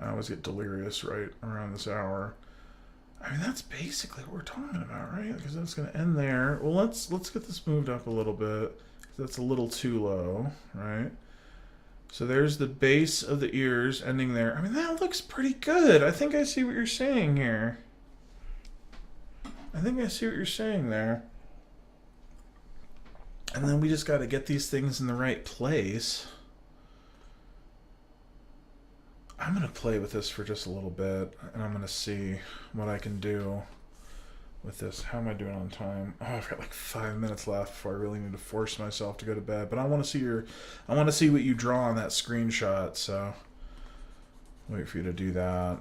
I always get delirious right around this hour. I mean, that's basically what we're talking about, right? Because that's going to end there. Well, let's get this moved up a little bit. That's a little too low, right? So there's the base of the ears ending there. I mean, that looks pretty good. I think I see what you're saying here. I think I see what you're saying there. And then we just got to get these things in the right place. I'm going to play with this for just a little bit, and I'm going to see what I can do with this. How am I doing on time? Oh, I've got like 5 minutes left before I really need to force myself to go to bed. But I want to see what you draw on that screenshot. So wait for you to do that.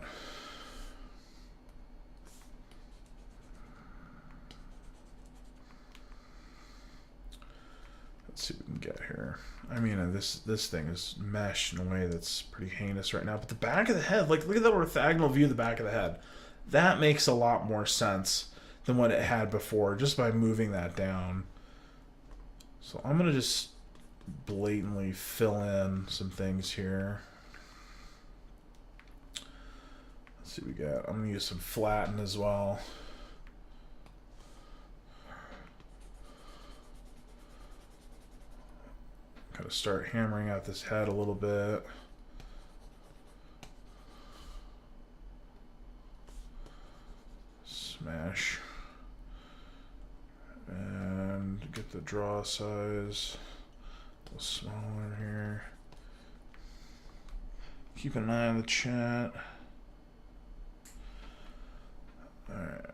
Let's see what we can get here. I mean, this thing is meshed in a way that's pretty heinous right now. But the back of the head, like, look at the orthogonal view of the back of the head. That makes a lot more sense than what it had before, just by moving that down. So I'm going to just blatantly fill in some things here. Let's see what we got. I'm going to use some flatten as well. Kind of start hammering out this head a little bit. Smash. And get the draw size a little smaller here. Keep an eye on the chat. Alright.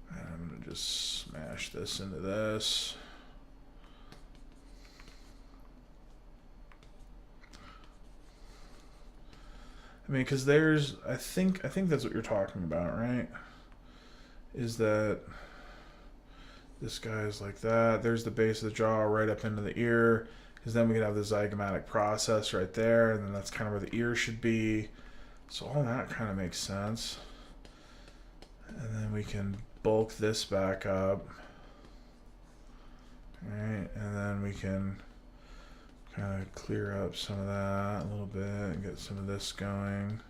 And I'm going to just smash this into this. I mean, because there's, I think that's what you're talking about, right? Is that this guy's like that. There's the base of the jaw right up into the ear. Because then we could have the zygomatic process right there. And then that's kind of where the ear should be. So all that kind of makes sense. And then we can bulk this back up. Alright, and then we can kind of clear up some of that a little bit and get some of this going.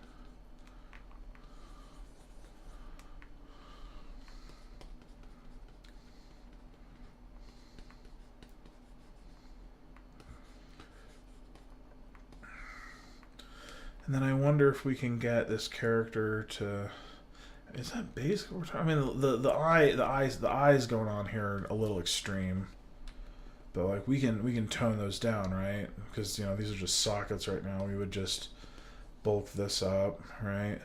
And then I wonder if we can get this character to, is that basically what we're talking? I mean, the eyes going on here are a little extreme. But like we can tone those down, right? Because you know these are just sockets right now. We would just bulk this up, right?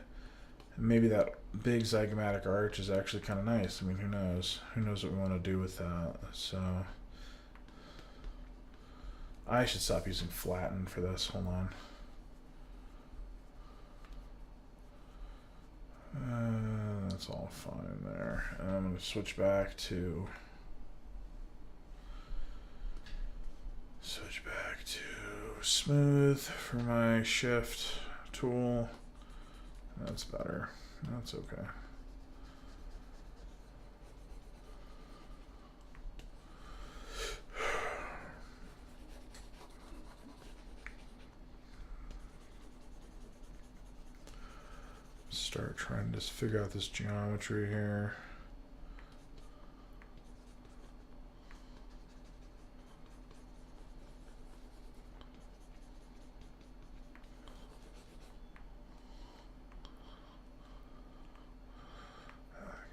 And maybe that big zygomatic arch is actually kind of nice. I mean, who knows? Who knows what we want to do with that? So I should stop using flatten for this. Hold on. That's all fine there. And I'm going to switch back to smooth for my shift tool. That's better. That's okay. Start trying to just figure out this geometry here.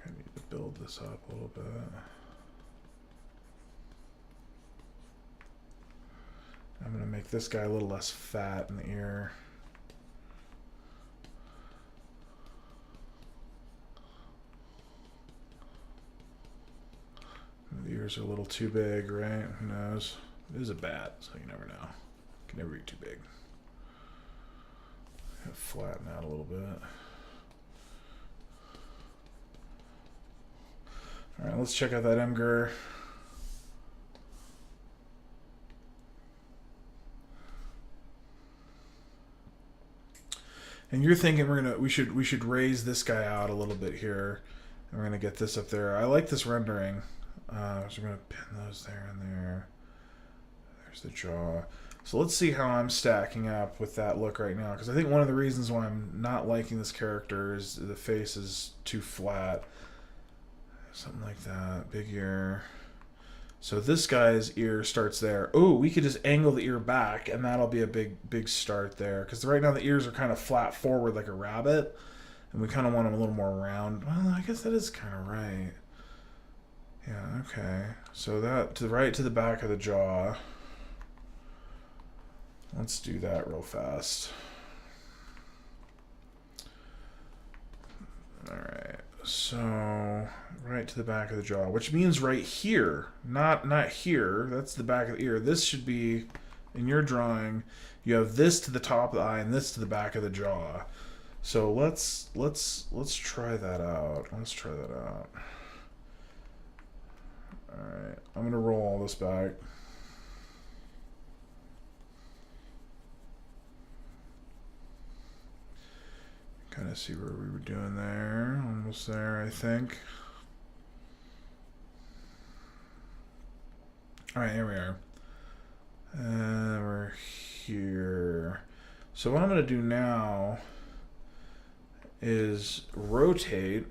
I need to build this up a little bit. I'm going to make this guy a little less fat in the ear. The ears are a little too big, right? Who knows? It is a bat, so you never know. It can never be too big. Flatten out a little bit. All right, let's check out that Emger. And you're thinking we should raise this guy out a little bit here, and we're gonna get this up there. I like this rendering. So we're gonna pin those there and there. There's the jaw. So let's see how I'm stacking up with that look right now, because I think one of the reasons why I'm not liking this character is the face is too flat. Something like that. Big ear. So this guy's ear starts there. Oh, we could just angle the ear back, and that'll be a big start there. Because right now the ears are kind of flat forward like a rabbit, and we kind of want them a little more round. Well, I guess that is kind of right. Yeah, okay. So that to the right to the back of the jaw. Let's do that real fast. Alright, so right to the back of the jaw, which means right here, not here. That's the back of the ear. This should be, in your drawing, you have this to the top of the eye and this to the back of the jaw. So let's try that out. Let's try that out. Alright, I'm gonna roll all this back. Kind of see where we were doing there. Almost there, I think. Alright, here we are. We're here. So what I'm going to do now is rotate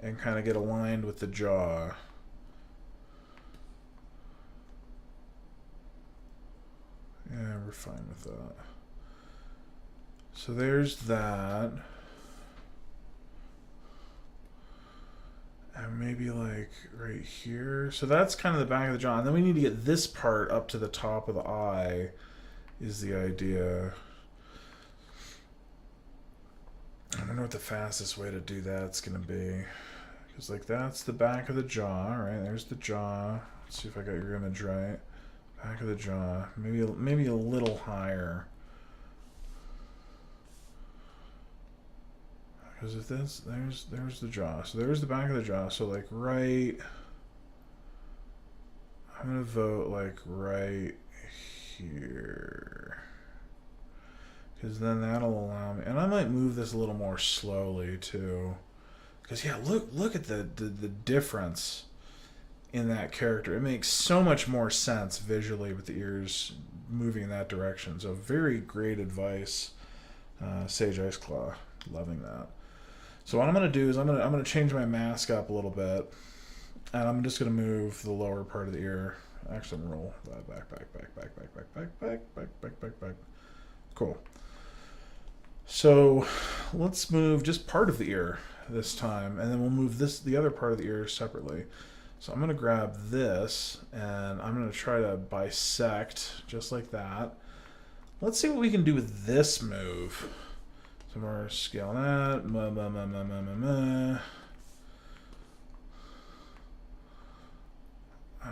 and kind of get aligned with the jaw. Yeah, we're fine with that. So there's that. And maybe like right here. So that's kind of the back of the jaw. And then we need to get this part up to the top of the eye is the idea. I wonder what the fastest way to do that's going to be. Because like that's the back of the jaw, right? There's the jaw. Let's see if I got your image right. Back of the jaw. Maybe a little higher. Because if this, there's the jaw. So there's the back of the jaw. So like right, I'm gonna vote like right here. Because then that'll allow me, and I might move this a little more slowly too. Because yeah, look at the difference in that character. It makes so much more sense visually with the ears moving in that direction. So very great advice, Sage Ice Claw. Loving that. So what I'm going to do is I'm going to change my mask up a little bit, and I'm just going to move the lower part of the ear. Actually, I'm going to roll that back. Cool. So let's move just part of the ear this time, and then we'll move the other part of the ear separately. So I'm going to grab this, and I'm going to try to bisect just like that. Let's see what we can do with this move. So we're scaling that. I'm going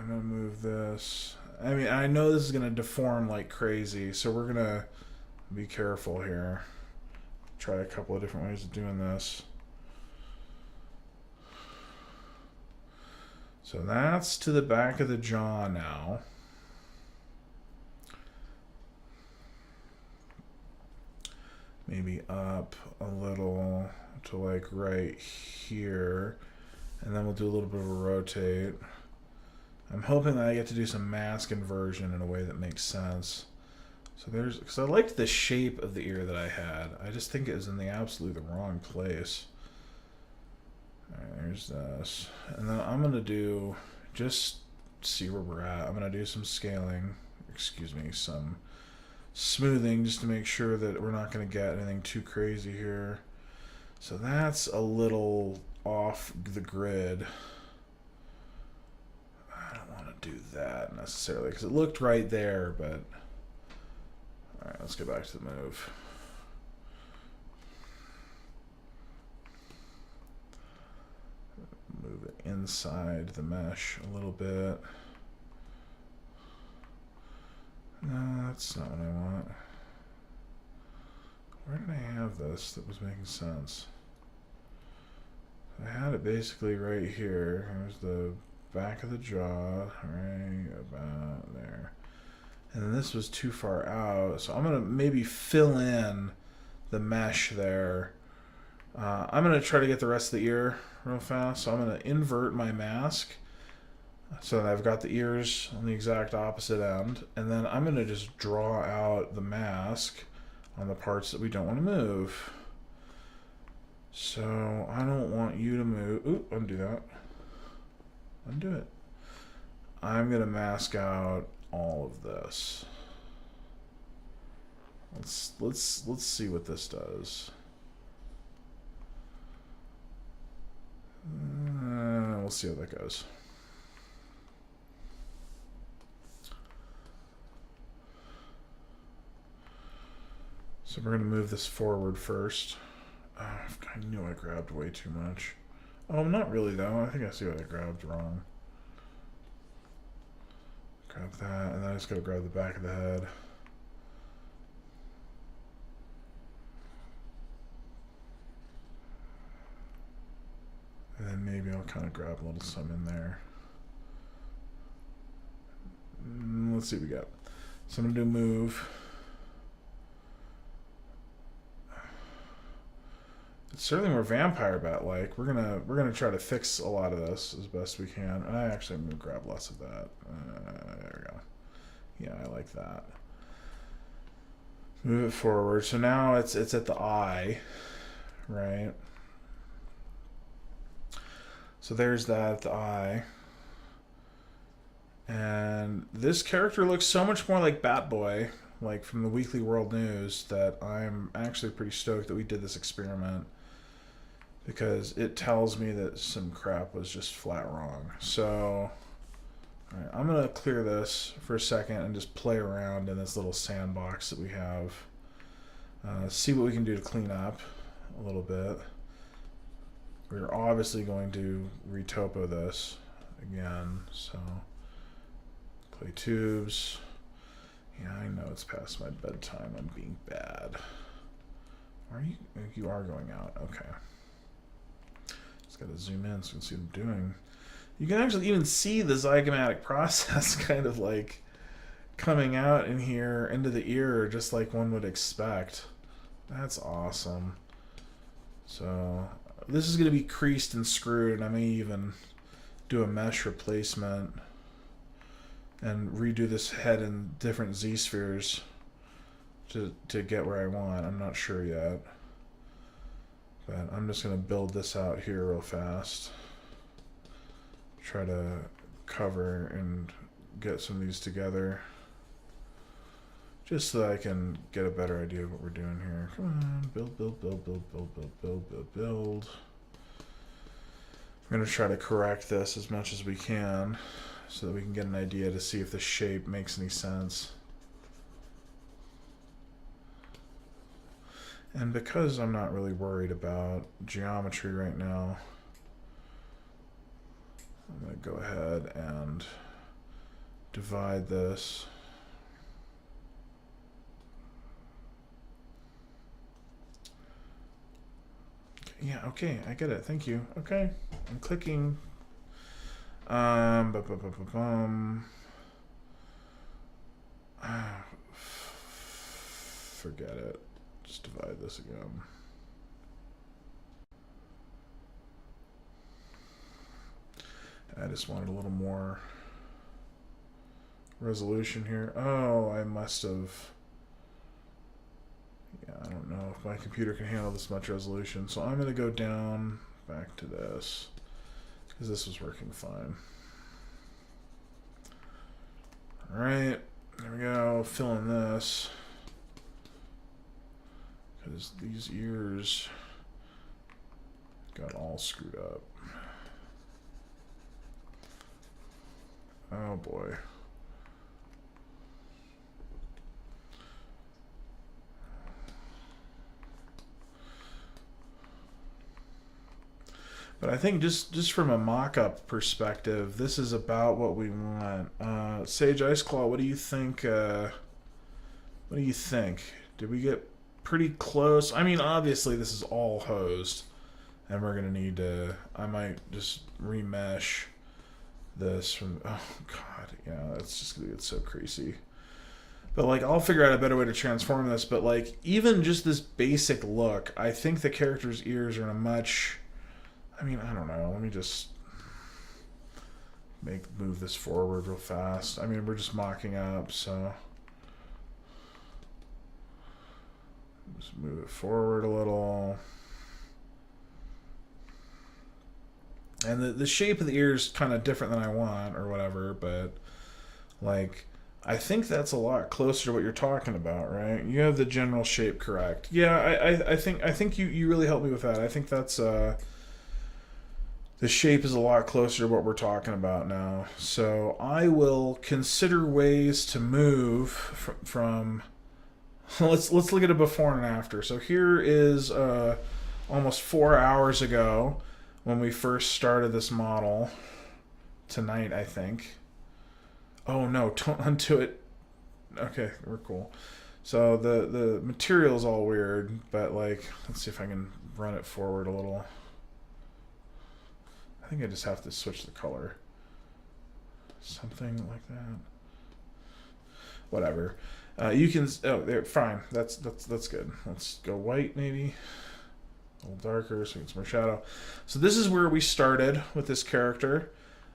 to move this. I mean, I know this is going to deform like crazy, so we're going to be careful here. Try a couple of different ways of doing this. So that's to the back of the jaw now. Maybe up a little to like right here, and then we'll do a little bit of a rotate. I'm hoping that I get to do some mask inversion in a way that makes sense. So there's, because I liked the shape of the ear that I had. I just think it was in the absolutely the wrong place. Alright, there's this. And then I'm going to do, just see where we're at. I'm going to do some scaling, some smoothing just to make sure that we're not going to get anything too crazy here. So that's a little off the grid. I don't want to do that necessarily because it looked right there, but all right, let's get back to the move. Move it inside the mesh a little bit. No, that's not what I want. Where did I have this that was making sense? I had it basically right here. Here's the back of the jaw, right about there. And then this was too far out, so I'm going to maybe fill in the mesh there. I'm going to try to get the rest of the ear real fast, so I'm going to invert my mask. So I've got the ears on the exact opposite end, and then I'm going to just draw out the mask on the parts that we don't want to move. So I don't want you to move. Ooh, undo that. Undo it. I'm going to mask out all of this. Let's see what this does. We'll see how that goes. So we're going to move this forward first. Oh, I knew I grabbed way too much. Oh, not really though. I think I see what I grabbed wrong. Grab that, and then I just gotta grab the back of the head. And then maybe I'll kind of grab a little some in there. Let's see what we got. So I'm gonna do move. It's certainly more vampire bat like. We're gonna try to fix a lot of this as best we can. And I actually am gonna grab less of that. There we go. Yeah, I like that. Move it forward. So now it's at the eye, right? So there's that at the eye. And this character looks so much more like Batboy, like from the Weekly World News, that I'm actually pretty stoked that we did this experiment, because it tells me that some crap was just flat wrong. So all right, I'm going to clear this for a second and just play around in this little sandbox that we have. See what we can do to clean up a little bit. We're obviously going to retopo this again, so play tubes. Yeah, I know it's past my bedtime. I'm being bad. Are you? You are going out. Okay. Just got to zoom in so you can see what I'm doing. You can actually even see the zygomatic process kind of like coming out in here into the ear, just like one would expect. That's awesome. So this is going to be creased and screwed, and I may even do a mesh replacement and redo this head in different Z-spheres to get where I want. I'm not sure yet. But I'm just going to build this out here real fast. Try to cover and get some of these together, just so that I can get a better idea of what we're doing here. Come on, build, build, build, build, build, build, build, build, build. We're going to try to correct this as much as we can so that we can get an idea to see if the shape makes any sense. And because I'm not really worried about geometry right now, I'm going to go ahead and divide this. Yeah, okay, I get it. Thank you. Okay, I'm clicking. Forget it. Just divide this again. I just wanted a little more resolution here. Oh, I must have. Yeah, I don't know if my computer can handle this much resolution. So I'm going to go down back to this, because this was working fine. All right, there we go. Fill in this, because these ears got all screwed up. Oh boy. But I think just from a mock-up perspective, this is about what we want. Sage Ice Claw, what do you think? What do you think? Did we get pretty close? I mean, obviously this is all hosed, and we're gonna need to. I might just remesh this from. Oh god, yeah, that's just gonna get so crazy. But like, I'll figure out a better way to transform this. But like, even just this basic look, I think the character's ears are in a much. I mean, I don't know. Let me just move this forward real fast. I mean, we're just mocking up, so just move it forward a little. And the shape of the ear is kind of different than I want or whatever, but like I think that's a lot closer to what you're talking about, right? You have the general shape correct. Yeah, I think you really helped me with that. I think that's the shape is a lot closer to what we're talking about now. So I will consider ways to move from let's look at a before and after. So here is almost 4 hours ago when we first started this model. Tonight, I think. Oh no, don't undo it. Okay, we're cool. So the material's all weird, but like, let's see if I can run it forward a little. I think I just have to switch the color. Something like that. Whatever. You can, oh, there, fine. That's good. Let's go white maybe. A little darker so we get some more shadow. So this is where we started with this character.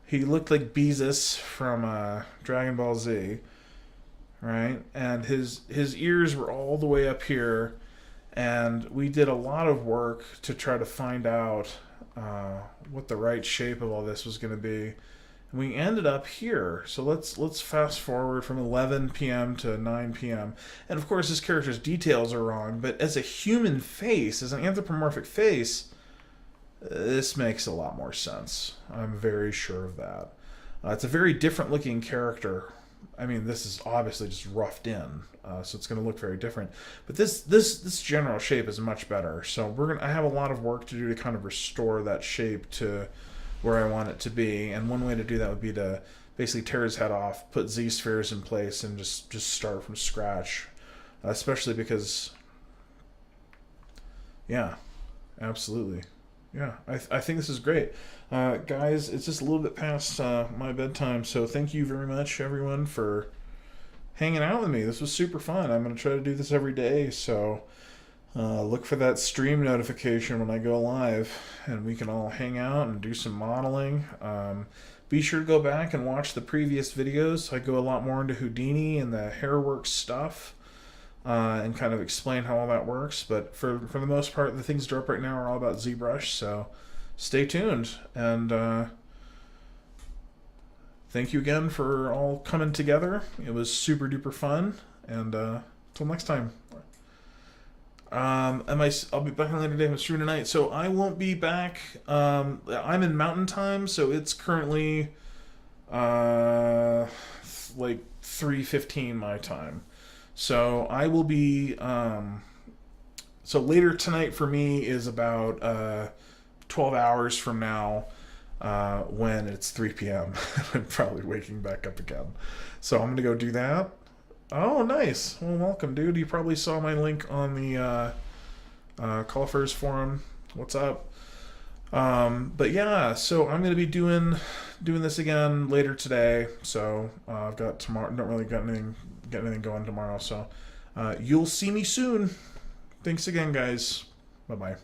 He looked like Beezus from Dragon Ball Z, right? And his ears were all the way up here, and we did a lot of work to try to find out what the right shape of all this was going to be. And we ended up here. So let's fast forward from 11 p.m. to 9 p.m. And of course, this character's details are wrong, but as a human face, as an anthropomorphic face, this makes a lot more sense. I'm very sure of that. It's a very different looking character. I mean, this is obviously just roughed in, so it's going to look very different. But this general shape is much better. So I have a lot of work to do to kind of restore that shape to where I want it to be. And one way to do that would be to basically tear his head off, put Z spheres in place, and just start from scratch. Especially because, yeah, absolutely. Yeah, I think this is great. Guys, it's just a little bit past my bedtime, so thank you very much, everyone, for hanging out with me. This was super fun. I'm going to try to do this every day, so look for that stream notification when I go live, and we can all hang out and do some modeling. Be sure to go back and watch the previous videos. I go a lot more into Houdini and the HairWorks stuff. And kind of explain how all that works. But for the most part, the things that are up right now are all about ZBrush, so stay tuned. And thank you again for all coming together. It was super duper fun. And until next time. I'll be back on later day. I'm streaming tonight, so I won't be back. I'm in Mountain Time, so it's currently like 3:15 my time. So I will be, so later tonight for me is about 12 hours from now when it's 3 p.m. I'm probably waking back up again. So I'm going to go do that. Oh, nice. Well, welcome, dude. You probably saw my link on the Caulifers forum. What's up? But yeah, so I'm going to be doing this again later today. So I've got tomorrow, don't really got anything going tomorrow, so you'll see me soon. Thanks again, guys. Bye-bye.